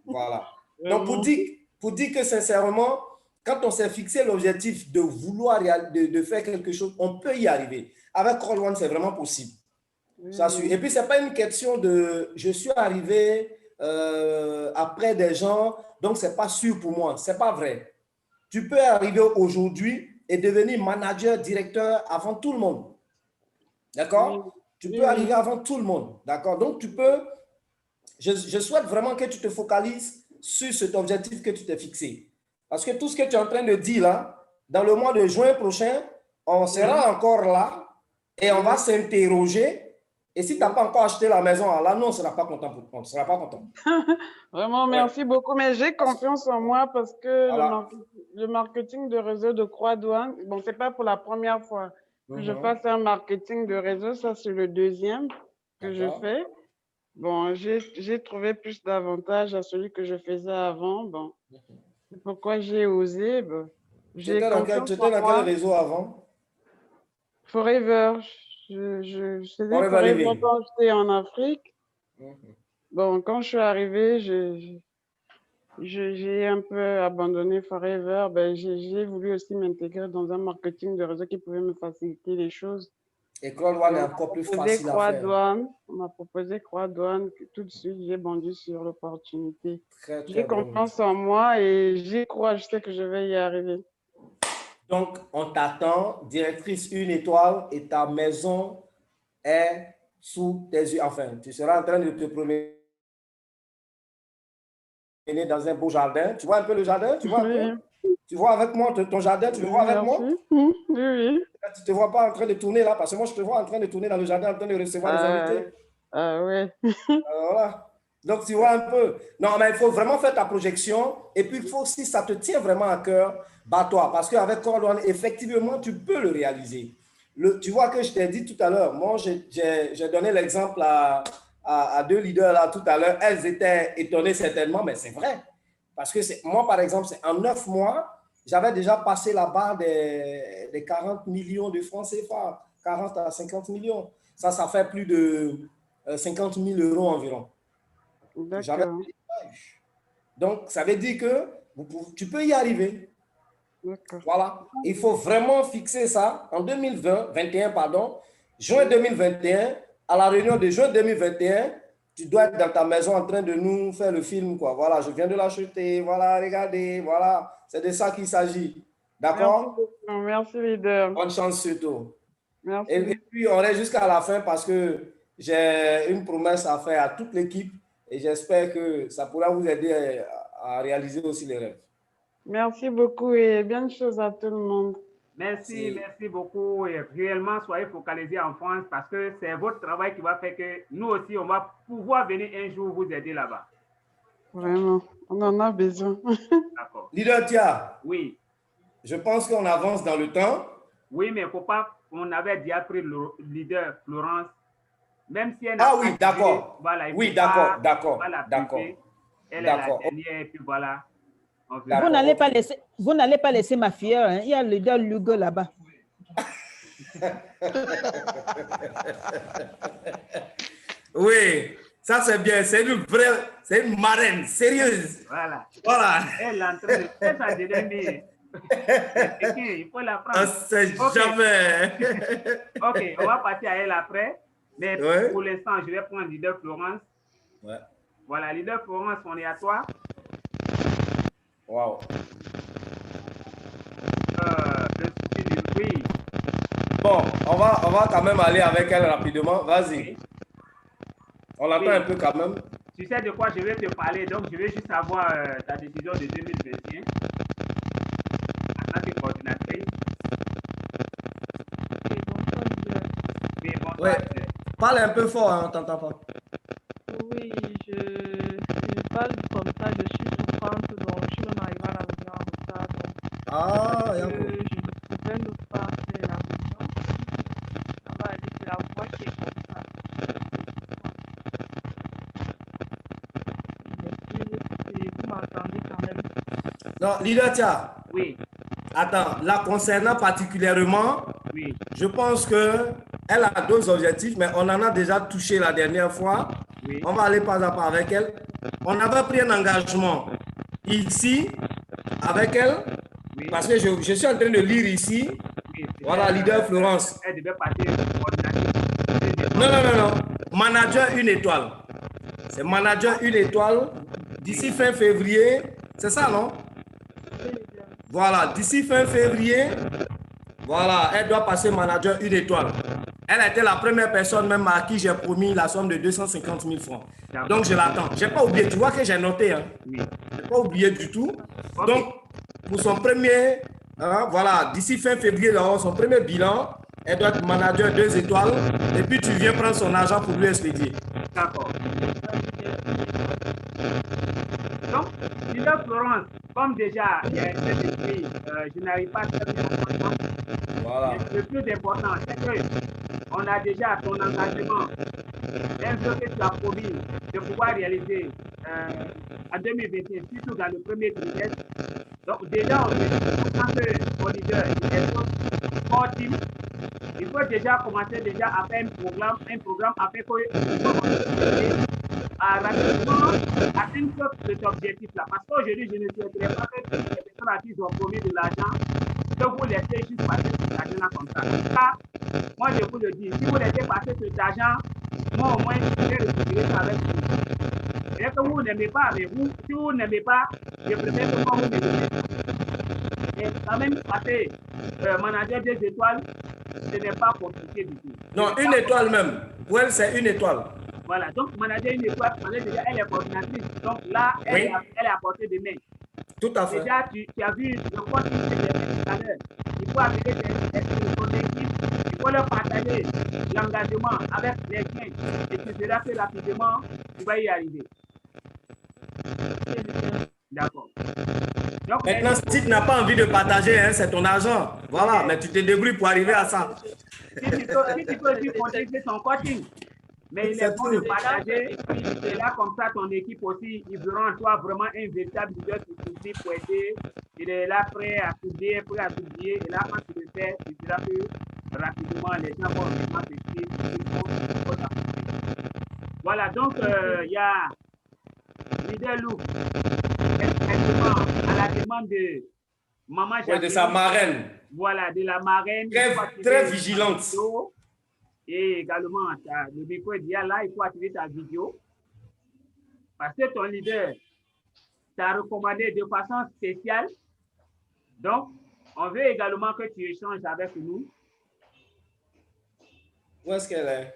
Voilà. Donc, pour dire que sincèrement, quand on s'est fixé l'objectif de vouloir de faire quelque chose, on peut y arriver. Avec Call One, c'est vraiment possible. Et puis, ce n'est pas une question de je suis arrivé après des gens, donc ce n'est pas sûr pour moi. Ce n'est pas vrai. Tu peux arriver aujourd'hui et devenir manager, directeur avant tout le monde. D'accord? Tu peux arriver avant tout le monde. D'accord? Donc, tu peux... Je souhaite vraiment que tu te focalises sur cet objectif que tu t'es fixé. Parce que tout ce que tu es en train de dire là, dans le mois de juin prochain, on sera encore là et on va s'interroger. Et si tu n'as pas encore acheté la maison, là, nous, on ne sera pas content. On ne sera pas content. Vraiment, merci beaucoup. Mais j'ai confiance en moi parce que le marketing de réseau de Croix-Douane, bon, ce n'est pas pour la première fois que je fasse un marketing de réseau. Ça, c'est le deuxième que je fais. Bon, j'ai trouvé plus d'avantages à celui que je faisais avant. Bon, c'est pourquoi j'ai osé. Bon, tu étais dans quel réseau avant? Forever. Je faisais Forever quand j'étais en Afrique. Bon, quand je suis arrivée, j'ai un peu abandonné Forever. Ben, j'ai voulu aussi m'intégrer dans un marketing de réseau qui pouvait me faciliter les choses. Et Croix-Douane est encore plus facile à faire. On m'a proposé Croix-Douane. Tout de suite, j'ai bondi sur l'opportunité. J'ai confiance en moi et j'y crois. Je sais que je vais y arriver. Donc, on t'attend, directrice 1 étoile, et ta maison est sous tes yeux. Enfin, tu seras en train de te promener dans un beau jardin. Tu vois un peu le jardin? Tu vois un peu? Tu vois avec moi ton jardin? Tu le vois avec moi? Oui, oui. Tu ne te vois pas en train de tourner là? Parce que moi, je te vois en train de tourner dans le jardin, en train de recevoir les invités. Ah ouais. Voilà. Donc, tu vois un peu. Non, mais il faut vraiment faire ta projection. Et puis, il faut, si ça te tient vraiment à cœur, bats-toi. Parce qu'avec Call One, effectivement, tu peux le réaliser. Tu vois que je t'ai dit tout à l'heure, moi, j'ai donné l'exemple à 2 leaders là tout à l'heure. Elles étaient étonnées certainement, mais c'est vrai. Parce que moi, par exemple, en 9 mois, j'avais déjà passé la barre des 40 millions de francs CFA, 40 à 50 millions. Ça fait plus de 50 000 euros environ. Donc, ça veut dire que tu peux y arriver. Voilà. Il faut vraiment fixer ça en 2021, pardon, juin 2021, à la réunion de juin 2021, tu dois être dans ta maison en train de nous faire le film, quoi. Voilà, je viens de l'acheter, voilà, regardez, voilà. C'est de ça qu'il s'agit. D'accord? Merci, leader. Bonne chance surtout. Merci. Et puis, on reste jusqu'à la fin parce que j'ai une promesse à faire à toute l'équipe et j'espère que ça pourra vous aider à réaliser aussi les rêves. Merci beaucoup et bien de choses à tout le monde. Merci, merci beaucoup. Et réellement, soyez focalisés en France parce que c'est votre travail qui va faire que nous aussi, on va pouvoir venir un jour vous aider là-bas. Vraiment, on en a besoin. D'accord. Leader Tia. Oui. Je pense qu'on avance dans le temps. Oui, mais il ne faut pas, on avait déjà pris le leader Florence, même si elle n'a Ah pas oui, jugé, d'accord. voilà, Oui, d'accord, d'accord, d'accord. Elle est la d'accord. dernière, et puis voilà. Vous n'allez pas laisser ma fille, hein. Il y a le leader Lugo là-bas. Oui, ça c'est bien. C'est une marraine sérieuse. Voilà. Voilà. Elle est en train de faire sa deuxième. Il faut la prendre. On ne sait jamais. Ok, on va passer à elle après. Mais ouais. Pour l'instant, je vais prendre leader Florence. Ouais. Voilà, leader Florence, on est à toi. Wow. Le souci du bruit. Bon, on va quand même aller avec elle rapidement. Vas-y. Okay. On l'attend un peu quand même. Tu sais de quoi je vais te parler, donc je vais juste savoir ta décision de 2021 en tant que coordinatrice. Oui, bonsoir. Ouais. Parle un peu fort, hein, on ne t'entend pas. Oui, je parle comme ça, je suis souffrante, donc je suis même arrivée à la réunion en retard. Je ne pouvais ne pas faire la réunion. On va dire que la voix qui est comme ça. Vous m'entendez quand même? Non, leader Tia. Oui. Attends, la concernant particulièrement, oui. Je pense qu'elle a d'autres objectifs, mais on en a déjà touché la dernière fois. Oui. On va aller pas à pas avec elle. On avait pris un engagement ici avec elle, oui. Parce que je suis en train de lire ici. Oui. Voilà, leader Florence. Elle devait passer. Non. Manager 1 étoile. C'est manager 1 étoile. D'ici fin février, c'est ça, non? Voilà, d'ici fin février, voilà, elle doit passer manager 1 étoile. Elle a été la première personne même à qui j'ai promis la somme de 250 000 francs. Donc, je l'attends. Je n'ai pas oublié. Tu vois que j'ai noté. Hein? Oui. Je n'ai pas oublié du tout. Okay. Donc, pour son premier, hein, voilà, d'ici fin février, là, son premier bilan, elle doit être manager 2 étoiles. Et puis, tu viens prendre son argent pour lui expédier. D'accord. Donc, leader Florence, comme déjà, il y a un peu d'esprit, je n'arrive pas à faire bien. Voilà. Le plus important, c'est qu'on a déjà ton engagement, un vœu que tu as promis de pouvoir réaliser en 2021, surtout dans le premier trimestre. Donc, déjà, on est en leader, il faut déjà commencer déjà à faire un programme afin que rapidement atteindre cet objectif-là. Parce qu'aujourd'hui, je ne souhaiterais pas que les personnes à qui ils ont promis de l'argent, que vous laissez juste passer cet argent-là comme ça. Ça, moi, je vous le dis, si vous laissez passer cet argent, moi, au moins, je vais récupérer ça avec vous. Et que vous n'aimez pas, mais si vous n'aimez pas, je préfère que moi, vous n'aimez pas. Et quand même, passer manager 2 étoiles, ce n'est pas compliqué du tout. Non, 1 étoile même. Pour elle, c'est 1 étoile. Voilà, donc manager 1 étoile, déjà, elle est coordinatrice. Donc là, elle est à portée de main. Tout à fait. Déjà, tu as vu le poste que j'ai fait tout à l'heure. Il faut appeler ton équipe, il faut leur partager l'engagement avec les gens. Et tu verras que rapidement, tu vas y arriver. D'accord. Maintenant, si tu n'as pas envie de partager, hein, c'est ton argent. Voilà, mais tu te débrouilles pour arriver à ça. Si tu peux aussi contribuer ton coaching. Mais il est bon de partager. Et là, comme ça, ton équipe aussi, ils verront en toi vraiment un véritable leader qui s'oublie pour aider. Il est là prêt à s'oublier, Et là, quand tu le fais, tu verras que rapidement, les gens vont vraiment te suivre. Voilà, donc, il y a leader Lou, exactement, à la demande de maman Jacqueline. De sa marraine. Voilà, de la marraine. Très vigilante. Et également, le micro est déjà là, il faut activer ta vidéo. Parce que ton leader t'a recommandé de façon spéciale. Donc, on veut également que tu échanges avec nous. Où est-ce qu'elle est?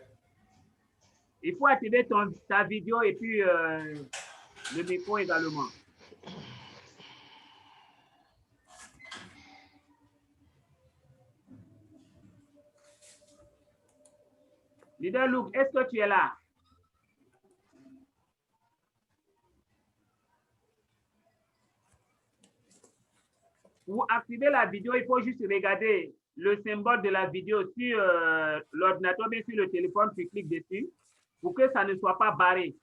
Il faut activer ta vidéo et puis le micro également. Leader Luke, est-ce que tu es là? Pour activer la vidéo, il faut juste regarder le symbole de la vidéo sur l'ordinateur, bien sur le téléphone, tu cliques dessus pour que ça ne soit pas barré.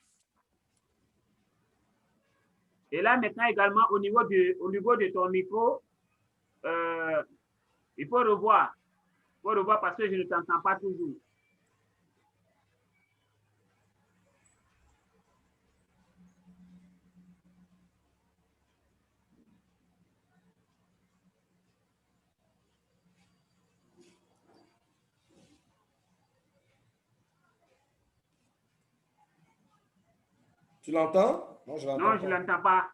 Et là, maintenant également, au niveau de ton micro, il faut revoir. Il faut revoir parce que je ne t'entends pas toujours. Tu l'entends? Non, je l'entends pas. Non, je ne l'entends pas.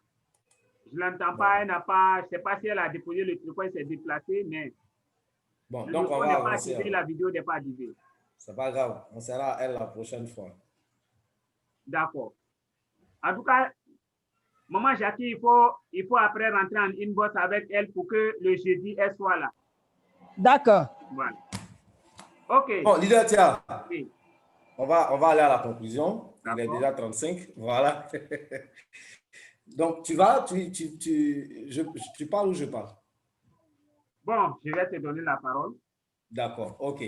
Je ne l'entends pas. Elle n'a pas, je ne sais pas si elle a déposé le truc, elle s'est déplacée, mais bon, donc on va avancer. La vidéo n'est pas activée. C'est pas grave. On sera à elle la prochaine fois. D'accord. En tout cas, Maman Jackie, il faut après rentrer en inbox avec elle pour que le jeudi, elle soit là. D'accord. Voilà. OK. Bon, leader, tiens. Oui. On va aller à la conclusion. Il est déjà 35. Voilà. Donc, tu parles ou je parle? Bon, je vais te donner la parole. D'accord, OK.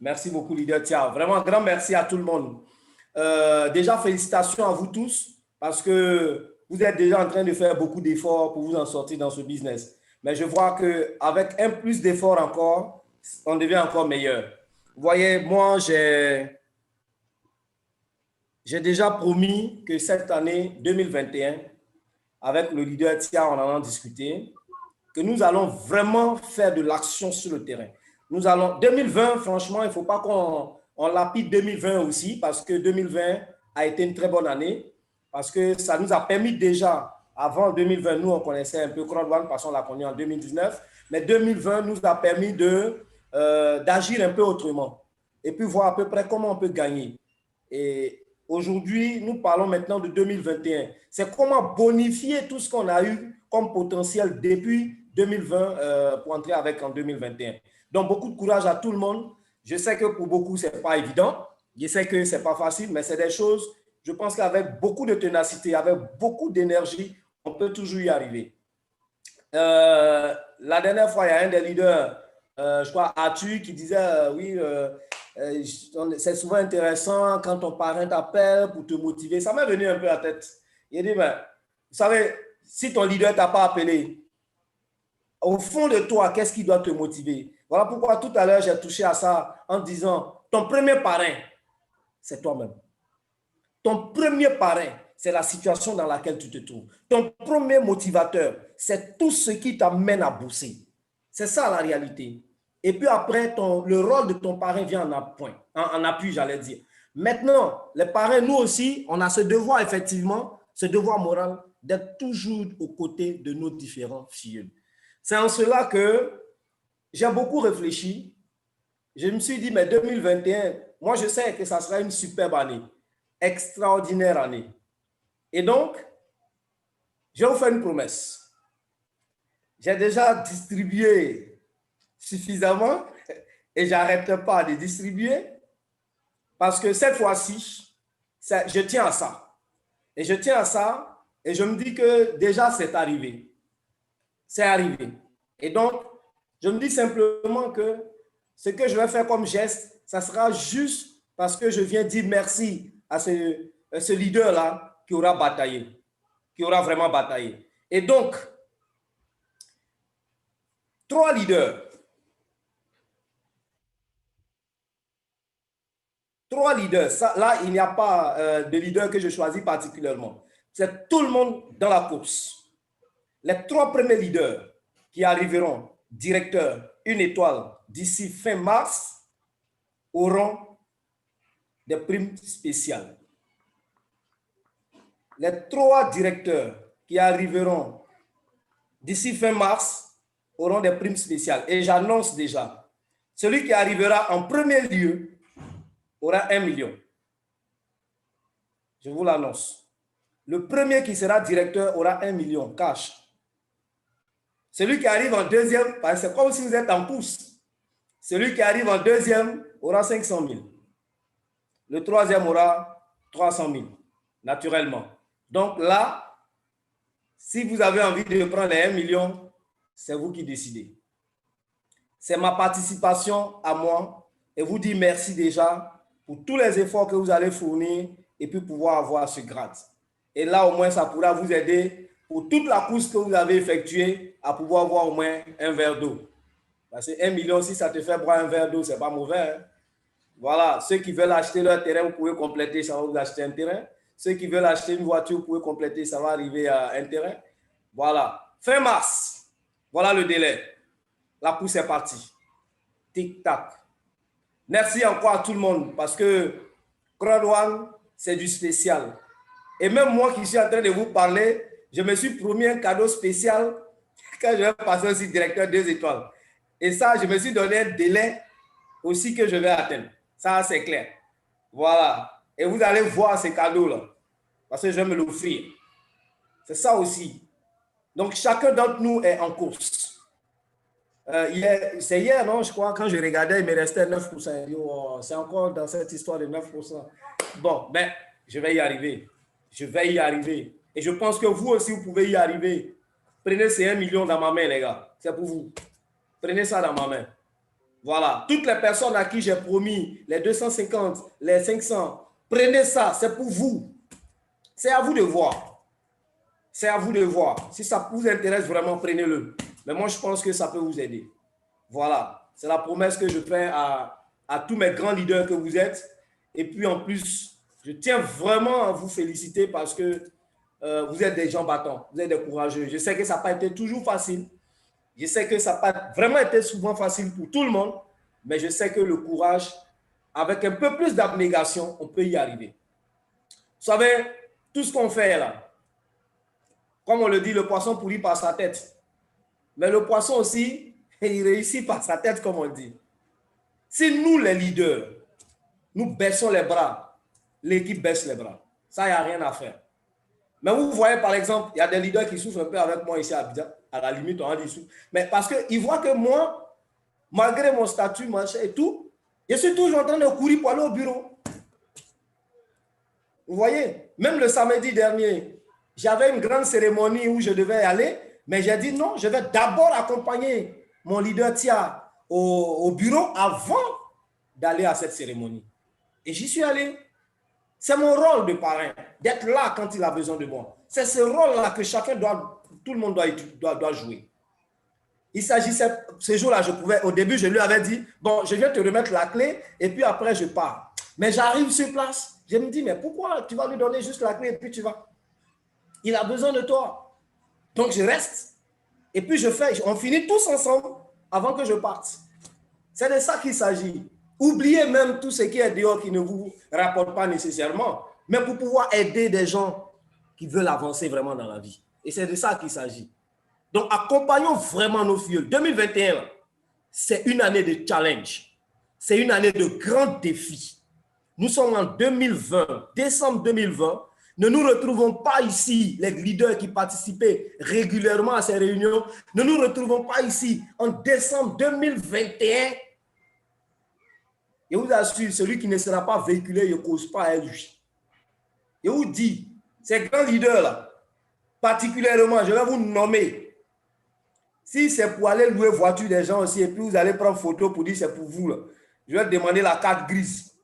Merci beaucoup, leader Tia. Vraiment, un grand merci à tout le monde. Déjà, félicitations à vous tous parce que vous êtes déjà en train de faire beaucoup d'efforts pour vous en sortir dans ce business. Mais je vois qu'avec un plus d'efforts encore, on devient encore meilleur. Vous voyez, moi, j'ai déjà promis que cette année 2021, avec le leader Tia, on en a discuté, que nous allons vraiment faire de l'action sur le terrain. Nous allons, 2020, franchement, il ne faut pas qu'on lapide 2020 aussi, parce que 2020 a été une très bonne année, parce que ça nous a permis déjà, avant 2020, nous, on connaissait un peu CrowdOne, parce qu'on l'a connu en 2019, mais 2020 nous a permis d'agir un peu autrement, et puis voir à peu près comment on peut gagner. Et aujourd'hui, nous parlons maintenant de 2021. C'est comment bonifier tout ce qu'on a eu comme potentiel depuis 2020 pour entrer avec en 2021. Donc, beaucoup de courage à tout le monde. Je sais que pour beaucoup, ce n'est pas évident. Je sais que ce n'est pas facile, mais c'est des choses, je pense qu'avec beaucoup de ténacité, avec beaucoup d'énergie, on peut toujours y arriver. La dernière fois, il y a un des leaders, je crois, Atu, qui disait, oui, c'est souvent intéressant quand ton parrain t'appelle pour te motiver. Ça m'est venu un peu à la tête. Il dit, ben, vous savez, si ton leader ne t'a pas appelé, au fond de toi, qu'est-ce qui doit te motiver? Voilà pourquoi tout à l'heure, j'ai touché à ça en disant, ton premier parrain, c'est toi-même. Ton premier parrain, c'est la situation dans laquelle tu te trouves. Ton premier motivateur, c'est tout ce qui t'amène à bosser. C'est ça la réalité. Et puis après, le rôle de ton parrain vient en appui, j'allais dire. Maintenant, les parrains, nous aussi, on a ce devoir, effectivement, ce devoir moral d'être toujours aux côtés de nos différents filles. C'est en cela que j'ai beaucoup réfléchi. Je me suis dit, mais 2021, moi, je sais que ça sera une superbe année, extraordinaire année. Et donc, je vais vous faire une promesse. J'ai déjà distribué suffisamment et je n'arrête pas de distribuer parce que cette fois-ci, je tiens à ça. Et je tiens à ça et je me dis que déjà, c'est arrivé. C'est arrivé. Et donc, je me dis simplement que ce que je vais faire comme geste, ça sera juste parce que je viens dire merci à ce leader-là qui aura bataillé, qui aura vraiment bataillé. Et donc, 3 leaders. 3 leaders. Ça, là, il n'y a pas de leader que je choisis particulièrement. C'est tout le monde dans la course. Les 3 premiers leaders qui arriveront, directeur, 1 étoile, d'ici fin mars, auront des primes spéciales. Les 3 directeurs qui arriveront d'ici fin mars auront des primes spéciales. Et j'annonce déjà, celui qui arrivera en premier lieu aura 1 million. Je vous l'annonce. Le premier qui sera directeur aura 1 million cash. Celui qui arrive en deuxième, c'est comme si vous êtes en pouce. Celui qui arrive en deuxième aura 500 000. Le troisième aura 300 000, naturellement. Donc là, si vous avez envie de prendre les 1 million, c'est vous qui décidez. C'est ma participation à moi et vous dire merci déjà pour tous les efforts que vous allez fournir et puis pouvoir avoir ce grade. Et là, au moins, ça pourra vous aider pour toute la course que vous avez effectuée à pouvoir avoir au moins un verre d'eau. Parce que 1 million, si ça te fait boire un verre d'eau, ce n'est pas mauvais. Hein? Voilà, ceux qui veulent acheter leur terrain, vous pouvez compléter, ça va vous acheter un terrain. Ceux qui veulent acheter une voiture, vous pouvez compléter, ça va arriver à un terrain. Voilà, fin mars, voilà le délai. La course est partie. Tic-tac. Merci encore à tout le monde parce que Crowd One, c'est du spécial. Et même moi qui suis en train de vous parler, je me suis promis un cadeau spécial quand je vais passer aussi directeur 2 étoiles. Et ça, je me suis donné un délai aussi que je vais atteindre. Ça, c'est clair. Voilà. Et vous allez voir ces cadeaux-là parce que je vais me l'offrir. C'est ça aussi. Donc, chacun d'entre nous est en course. C'est hier, non, je crois, quand je regardais, il me restait 9%. C'est encore dans cette histoire de 9%. Bon, ben, je vais y arriver. Je vais y arriver. Et je pense que vous aussi, vous pouvez y arriver. Prenez ces 1 million dans ma main, les gars. C'est pour vous. Prenez ça dans ma main. Voilà. Toutes les personnes à qui j'ai promis les 250, les 500, prenez ça. C'est pour vous. C'est à vous de voir. C'est à vous de voir. Si ça vous intéresse vraiment, prenez-le. Mais moi, je pense que ça peut vous aider. Voilà. C'est la promesse que je fais à tous mes grands leaders que vous êtes. Et puis, en plus, je tiens vraiment à vous féliciter parce que vous êtes des gens battants. Vous êtes des courageux. Je sais que ça n'a pas été toujours facile. Je sais que ça n'a pas vraiment été souvent facile pour tout le monde. Mais je sais que le courage, avec un peu plus d'abnégation, on peut y arriver. Vous savez, tout ce qu'on fait là, comme on le dit, le poisson pourrit par sa tête. Mais le poisson aussi, il réussit par sa tête, comme on dit. Si nous, les leaders, nous baissons les bras, l'équipe baisse les bras. Ça, il n'y a rien à faire. Mais vous voyez, par exemple, il y a des leaders qui souffrent un peu avec moi ici à Abidjan. À la limite, on en dit souffre. Mais parce qu'ils voient que moi, malgré mon statut, machin et tout, je suis toujours en train de courir pour aller au bureau. Vous voyez, même le samedi dernier, j'avais une grande cérémonie où je devais aller. Mais j'ai dit non, je vais d'abord accompagner mon leader Tia au bureau avant d'aller à cette cérémonie. Et j'y suis allé. C'est mon rôle de parrain, d'être là quand il a besoin de moi. C'est ce rôle-là que tout le monde doit jouer. Il s'agissait, ce jour-là, au début, je lui avais dit, bon, je viens te remettre la clé et puis après, je pars. Mais j'arrive sur place, je me dis, mais pourquoi tu vas lui donner juste la clé et puis tu vas? Il a besoin de toi. Donc, je reste et puis on finit tous ensemble avant que je parte. C'est de ça qu'il s'agit. Oubliez même tout ce qui est dehors qui ne vous rapporte pas nécessairement, mais pour pouvoir aider des gens qui veulent avancer vraiment dans la vie. Et c'est de ça qu'il s'agit. Donc, accompagnons vraiment nos filles. 2021, c'est une année de challenge. C'est une année de grands défis. Nous sommes en 2020, décembre 2020. Ne nous retrouvons pas ici, les leaders qui participaient régulièrement à ces réunions, ne nous retrouvons pas ici en décembre 2021. Je vous assure, celui qui ne sera pas véhiculé ne cause pas à lui. Je vous dis, ces grands leaders-là, particulièrement, je vais vous nommer. Si c'est pour aller louer voiture des gens aussi, et puis vous allez prendre photo pour dire c'est pour vous, là, je vais demander la carte grise.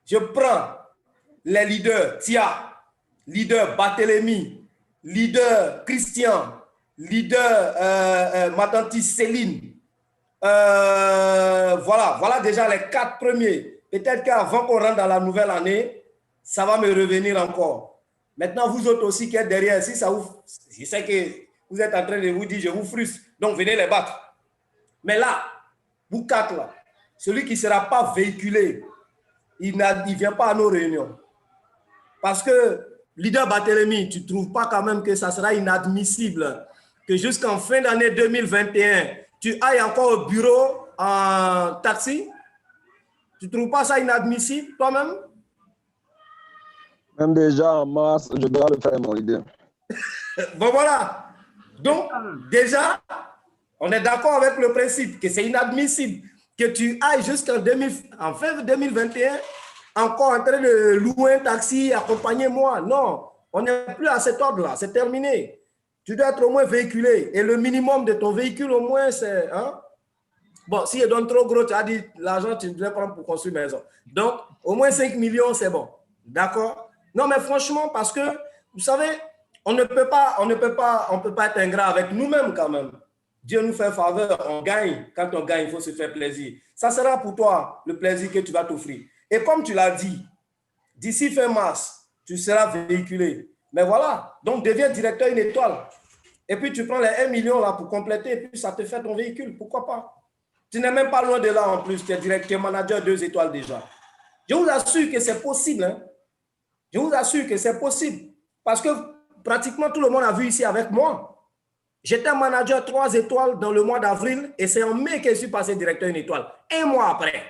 Je prends les leaders, Tia, leader Barthélemy, leader Christian, leader ma tante Céline. Voilà déjà les 4 premiers. Peut-être qu'avant qu'on rentre dans la nouvelle année, ça va me revenir encore. Maintenant, vous autres aussi qui êtes derrière, si ça vous... Je sais que vous êtes en train de vous dire, je vous frustre, donc venez les battre. Mais là, vous 4 là, celui qui ne sera pas véhiculé, il ne vient pas à nos réunions. Parce que, leader Barthélemy, tu ne trouves pas quand même que ça sera inadmissible que jusqu'en fin d'année 2021, tu ailles encore au bureau en taxi? Tu ne trouves pas ça inadmissible toi-même? Même déjà en mars, je dois le faire, mon leader. Bon, voilà. Donc, déjà, on est d'accord avec le principe que c'est inadmissible que tu ailles jusqu'en fin 2021 encore en train de louer un taxi, accompagnez-moi. Non, on n'est plus à cet ordre-là, c'est terminé. Tu dois être au moins véhiculé. Et le minimum de ton véhicule, au moins, c'est... Hein? Bon, si je donne trop gros, tu as dit l'argent, tu devrais prendre pour construire une maison. Donc, au moins 5 millions, c'est bon. D'accord? Non, mais franchement, parce que, vous savez, on ne peut pas être ingrat avec nous-mêmes quand même. Dieu nous fait faveur, on gagne. Quand on gagne, il faut se faire plaisir. Ça sera pour toi le plaisir que tu vas t'offrir. Et comme tu l'as dit, d'ici fin mars, tu seras véhiculé. Mais voilà, donc deviens directeur une étoile. Et puis tu prends les 1 million là pour compléter, et puis ça te fait ton véhicule. Pourquoi pas? Tu n'es même pas loin de là en plus, tu es directeur manager 2 étoiles déjà. Je vous assure que c'est possible. Hein? Je vous assure que c'est possible. Parce que pratiquement tout le monde a vu ici avec moi. J'étais manager 3 étoiles dans le mois d'avril et c'est en mai que je suis passé directeur une étoile. 1 mois après.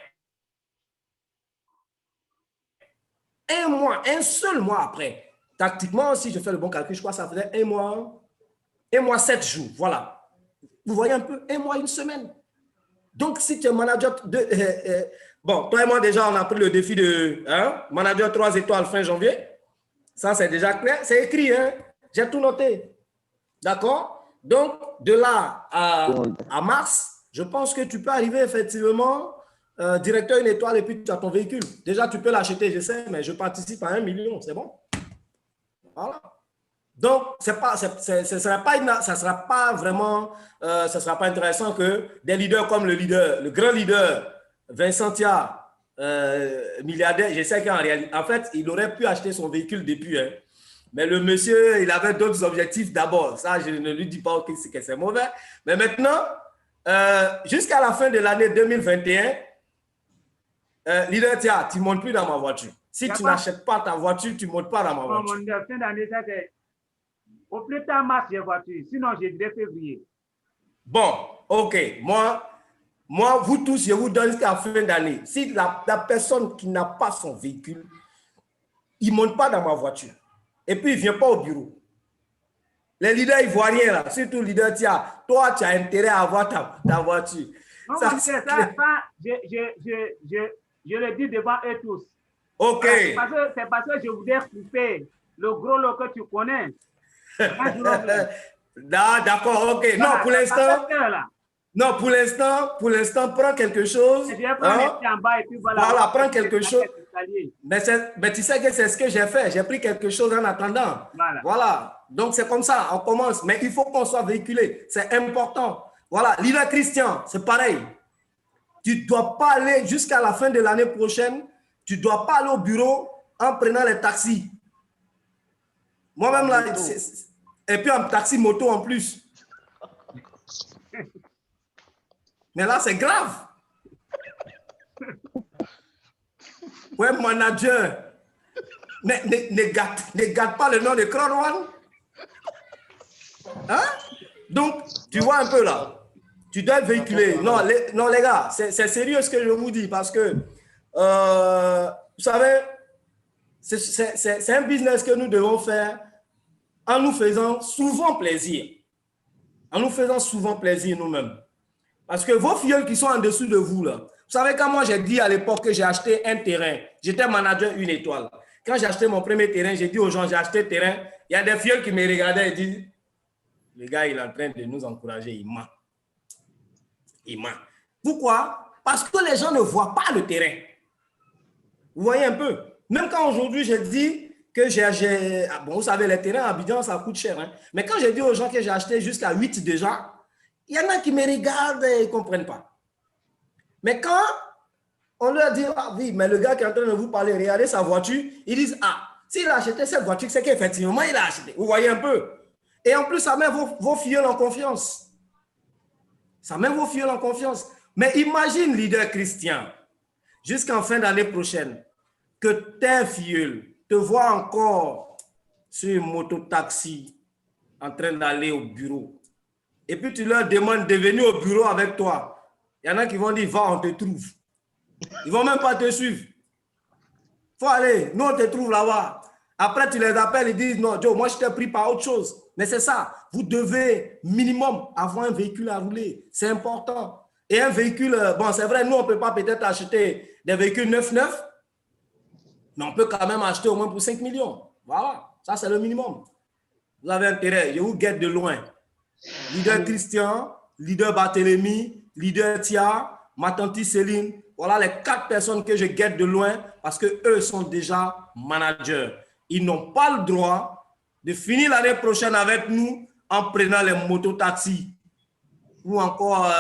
1 mois, un seul mois après. Tactiquement, si je fais le bon calcul, je crois que ça faisait 1 mois, 7 jours. Voilà. Vous voyez un peu, 1 mois, 1 semaine. Donc, si tu es manager bon, toi et moi, déjà, on a pris le défi de manager 3 étoiles fin janvier. Ça, c'est déjà clair. C'est écrit, hein? J'ai tout noté. D'accord? Donc, de là à mars, je pense que tu peux arriver effectivement directeur une étoile et puis tu as ton véhicule. Déjà, tu peux l'acheter, je sais, mais je participe à 1 million, c'est bon? Voilà. Donc, ça ne sera pas vraiment, ça sera pas intéressant que des leaders comme le grand leader Vincent Tia, milliardaire, je sais qu'en réalité, en fait, il aurait pu acheter son véhicule depuis, hein. Mais le monsieur, il avait d'autres objectifs d'abord. Ça, je ne lui dis pas que c'est mauvais. Mais maintenant, jusqu'à la fin de l'année 2021, leader, tiens, tu ne montes plus dans ma voiture. Si tu n'achètes pas ta voiture, tu ne montes pas dans ma voiture. Fin d'année, c'est au plus tard mars, j'ai voiture. Sinon, je dirais février. Bon, OK. Moi, vous tous, je vous donne jusqu'à la fin d'année. Si la personne qui n'a pas son véhicule, il ne monte pas dans ma voiture. Et puis, il ne vient pas au bureau. Les leaders ivoiriens, là, surtout le leader, toi, tu as intérêt à avoir ta voiture. Non, ça, je le dis devant eux tous. OK. C'est parce que je voudrais couper le gros lot que tu connais. D'accord, OK. Non, pour l'instant... Non, pour l'instant, prends quelque chose. Voilà, prends quelque chose. Mais tu sais que c'est ce que j'ai fait. J'ai pris quelque chose en attendant. Voilà. Donc, c'est comme ça, on commence. Mais il faut qu'on soit véhiculé. C'est important. Voilà. Leader Christian, c'est pareil. Tu ne dois pas aller jusqu'à la fin de l'année prochaine. Tu ne dois pas aller au bureau en prenant les taxis. Moi-même, là, et puis un taxi moto en plus. Mais là, c'est grave. Ouais, manager, ne gâte pas le nom de Crodouane. Hein? Donc, tu vois un peu là. Tu dois être véhiculé. Non, les gars, c'est sérieux ce que je vous dis parce que, vous savez, c'est un business que nous devons faire en nous faisant souvent plaisir. En nous faisant souvent plaisir nous-mêmes. Parce que vos filles qui sont en dessous de vous, là, vous savez, quand moi j'ai dit à l'époque que j'ai acheté un terrain, j'étais manager 1 étoile. Quand j'ai acheté mon premier terrain, j'ai dit aux gens, j'ai acheté terrain. Il y a des filles qui me regardaient et disent, le gars, il est en train de nous encourager, il ment. Il ment. Pourquoi? Parce que les gens ne voient pas le terrain. Vous voyez un peu? Même quand aujourd'hui, j'ai dit que bon, vous savez, les terrains à Abidjan, ça coûte cher. Hein? Mais quand j'ai dit aux gens que j'ai acheté jusqu'à 8 déjà, il y en a qui me regardent et ils ne comprennent pas. Mais quand on leur dit, ah oui, mais le gars qui est en train de vous parler, regardez sa voiture, ils disent, ah, s'il a acheté cette voiture, c'est qu'effectivement, il a acheté. Vous voyez un peu? Et en plus, ça met vos filleuls en confiance. Ça met vos filleuls en confiance. Mais imagine, leader Christian, jusqu'en fin d'année prochaine, que tes filleuls te voient encore sur une moto-taxi en train d'aller au bureau. Et puis tu leur demandes de venir au bureau avec toi. Il y en a qui vont dire, va, on te trouve. Ils ne vont même pas te suivre. Il faut aller, nous on te trouve là-bas. Après tu les appelles, ils disent, non, Joe, moi je t'ai pris par autre chose. Mais c'est ça, vous devez minimum avoir un véhicule à rouler. C'est important. Et un véhicule, bon c'est vrai, nous on ne peut pas peut-être acheter des véhicules neufs. mais on peut quand même acheter au moins pour 5 millions. Voilà, ça c'est le minimum. Vous avez intérêt, je vous guette de loin. Leader Christian, leader Barthélemy, leader Tia, ma tante Céline, voilà les 4 personnes que je guette de loin parce qu'eux sont déjà managers. Ils n'ont pas le droit de finir l'année prochaine avec nous en prenant les mototaxis ou encore...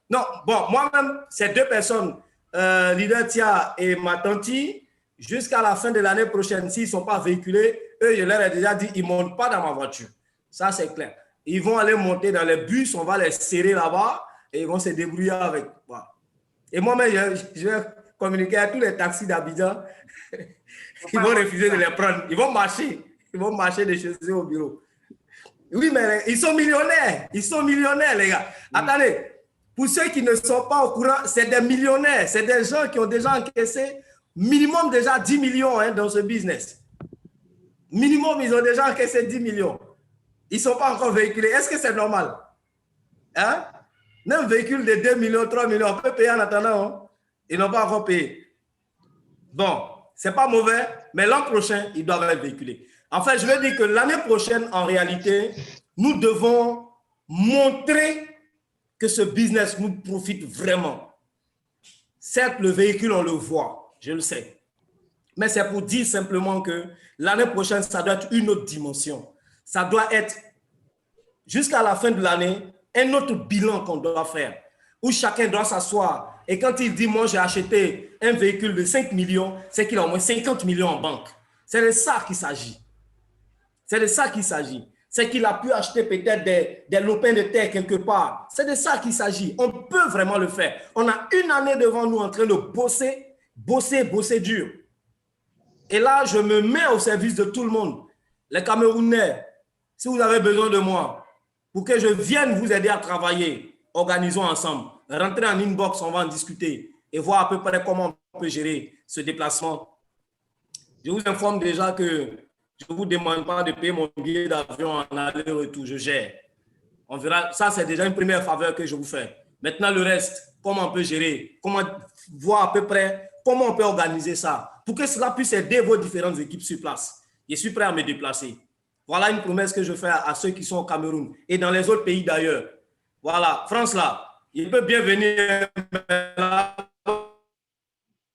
non, bon, moi-même, ces 2 personnes, leader Tia et ma tante, jusqu'à la fin de l'année prochaine, s'ils ne sont pas véhiculés, eux, je leur ai déjà dit, ils ne montent pas dans ma voiture. Ça, c'est clair. Ils vont aller monter dans les bus, on va les serrer là-bas et ils vont se débrouiller avec. Voilà. Et moi-même, je vais communiquer à tous les taxis d'Abidjan. Ils vont refuser de les prendre. Ils vont marcher. Ils vont marcher de chez eux au bureau. Oui, mais ils sont millionnaires. Ils sont millionnaires, les gars. Attendez. Pour ceux qui ne sont pas au courant, c'est des millionnaires. C'est des gens qui ont déjà encaissé minimum déjà 10 millions hein, dans ce business. Minimum, ils ont déjà encaissé 10 millions. Ils ne sont pas encore véhiculés. Est-ce que c'est normal? Hein? Même un véhicule de 2 millions, 3 millions, on peut payer en attendant. Hein? Ils n'ont pas encore payé. Bon, ce n'est pas mauvais, mais l'an prochain, ils doivent être véhiculés. En fait, je veux dire que l'année prochaine, en réalité, nous devons montrer que ce business nous profite vraiment. Certes, le véhicule, on le voit, je le sais. Mais c'est pour dire simplement que l'année prochaine, ça doit être une autre dimension. Ça doit être, jusqu'à la fin de l'année, un autre bilan qu'on doit faire, où chacun doit s'asseoir. Et quand il dit, moi, j'ai acheté un véhicule de 5 millions, c'est qu'il a au moins 50 millions en banque. C'est de ça qu'il s'agit. C'est de ça qu'il s'agit. C'est qu'il a pu acheter peut-être des lopins de terre quelque part. C'est de ça qu'il s'agit. On peut vraiment le faire. On a une année devant nous en train de bosser dur. Et là, je me mets au service de tout le monde. Les Camerounais, si vous avez besoin de moi, pour que je vienne vous aider à travailler, organisons ensemble. Rentrez en inbox, on va en discuter et voir à peu près comment on peut gérer ce déplacement. Je vous informe déjà que je ne vous demande pas de payer mon billet d'avion en aller-retour, je gère. On verra, ça c'est déjà une première faveur que je vous fais. Maintenant le reste, comment on peut gérer, comment voir à peu près, comment on peut organiser ça pour que cela puisse aider vos différentes équipes sur place. Je suis prêt à me déplacer. Voilà une promesse que je fais à ceux qui sont au Cameroun et dans les autres pays d'ailleurs. Voilà, France là, il peut bien venir là.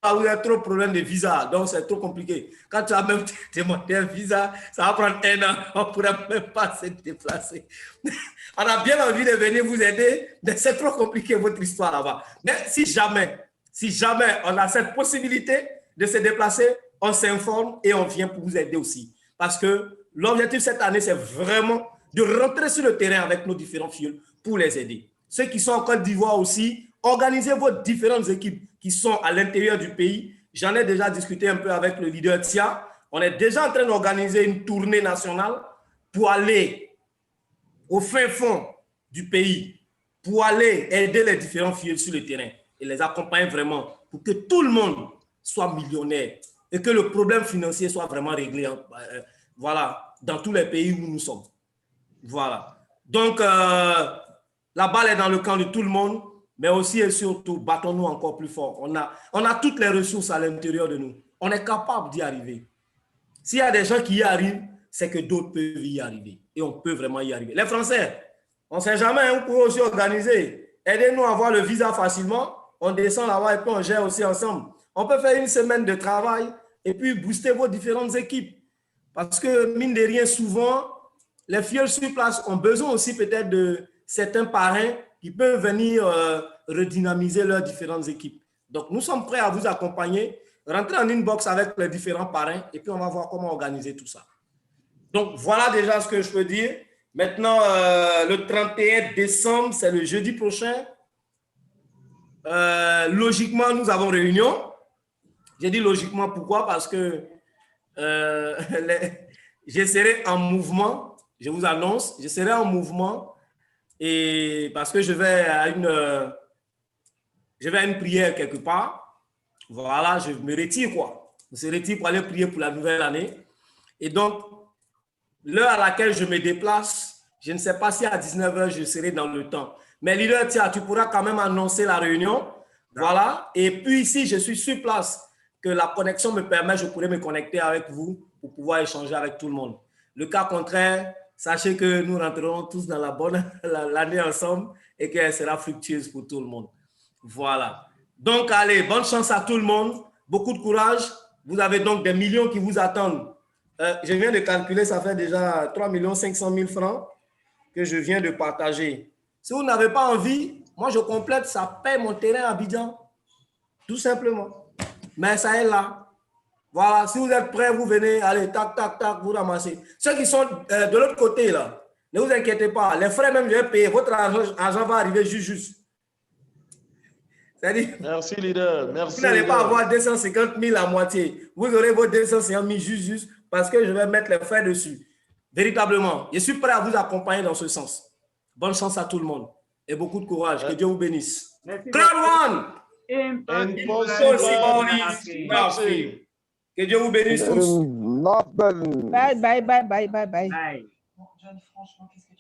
Il y a trop de problèmes de visa, donc c'est trop compliqué. Quand tu as même demandé un visa, ça va prendre 1 an, on ne pourra même pas se déplacer. On a bien envie de venir vous aider, mais c'est trop compliqué votre histoire là-bas. Mais si jamais on a cette possibilité de se déplacer, on s'informe et on vient pour vous aider aussi. Parce que l'objectif cette année, c'est vraiment de rentrer sur le terrain avec nos différents filles pour les aider. Ceux qui sont en Côte d'Ivoire aussi, organisez vos différentes équipes qui sont à l'intérieur du pays. J'en ai déjà discuté un peu avec le leader Tia. On est déjà en train d'organiser une tournée nationale pour aller au fin fond du pays, pour aller aider les différents filles sur le terrain et les accompagner vraiment pour que tout le monde soit millionnaire et que le problème financier soit vraiment réglé voilà, dans tous les pays où nous sommes. Voilà. Donc, la balle est dans le camp de tout le monde, mais aussi et surtout, battons-nous encore plus fort. On a toutes les ressources à l'intérieur de nous. On est capable d'y arriver. S'il y a des gens qui y arrivent, c'est que d'autres peuvent y arriver. Et on peut vraiment y arriver. Les Français, on ne sait jamais, vous pouvez aussi organiser. Aidez-nous à avoir le visa facilement. On descend là-bas et puis on gère aussi ensemble. On peut faire une semaine de travail et puis booster vos différentes équipes. Parce que, mine de rien, souvent, les filles sur place ont besoin aussi peut-être de certains parrains qui peuvent venir redynamiser leurs différentes équipes. Donc, nous sommes prêts à vous accompagner. Rentrez en inbox avec les différents parrains et puis on va voir comment organiser tout ça. Donc, voilà déjà ce que je peux dire. Maintenant, le 31 décembre, c'est le jeudi prochain. Logiquement, nous avons réunion. J'ai dit logiquement, pourquoi? Parce que je serai en mouvement. Je vous annonce, je serai en mouvement et parce que je vais à une prière quelque part. Voilà, je me retire quoi. Je me retire pour aller prier pour la nouvelle année. Et donc, l'heure à laquelle je me déplace, je ne sais pas si à 19h je serai dans le temps. Mais leader, tu pourras quand même annoncer la réunion. Voilà. Et puis ici, je suis sur place que la connexion me permet, je pourrais me connecter avec vous pour pouvoir échanger avec tout le monde. Le cas contraire, sachez que nous rentrerons tous dans l'année ensemble et qu'elle sera fructueuse pour tout le monde. Voilà. Donc, allez, bonne chance à tout le monde. Beaucoup de courage. Vous avez donc des millions qui vous attendent. Je viens de calculer, ça fait déjà 3 500 000 francs que je viens de partager. Si vous n'avez pas envie, moi je complète, ça paie mon terrain à Abidjan. Tout simplement. Mais ça est là. Voilà, si vous êtes prêts, vous venez, allez, tac, tac, tac, vous ramassez. Ceux qui sont de l'autre côté, là, ne vous inquiétez pas. Les frais même, je vais payer. Votre argent va arriver juste. C'est-à-dire, merci, leader. Merci. Vous n'allez pas avoir 250 000 à moitié. Vous aurez vos 250 000 juste parce que je vais mettre les frais dessus. Véritablement, je suis prêt à vous accompagner dans ce sens. Bonne chance à tout le monde et beaucoup de courage. Que Dieu vous bénisse. Crowd One! Que Dieu vous bénisse tous. Bye, bye, bye, bye, bye, bye. Bye. John, franchement, qu'est-ce que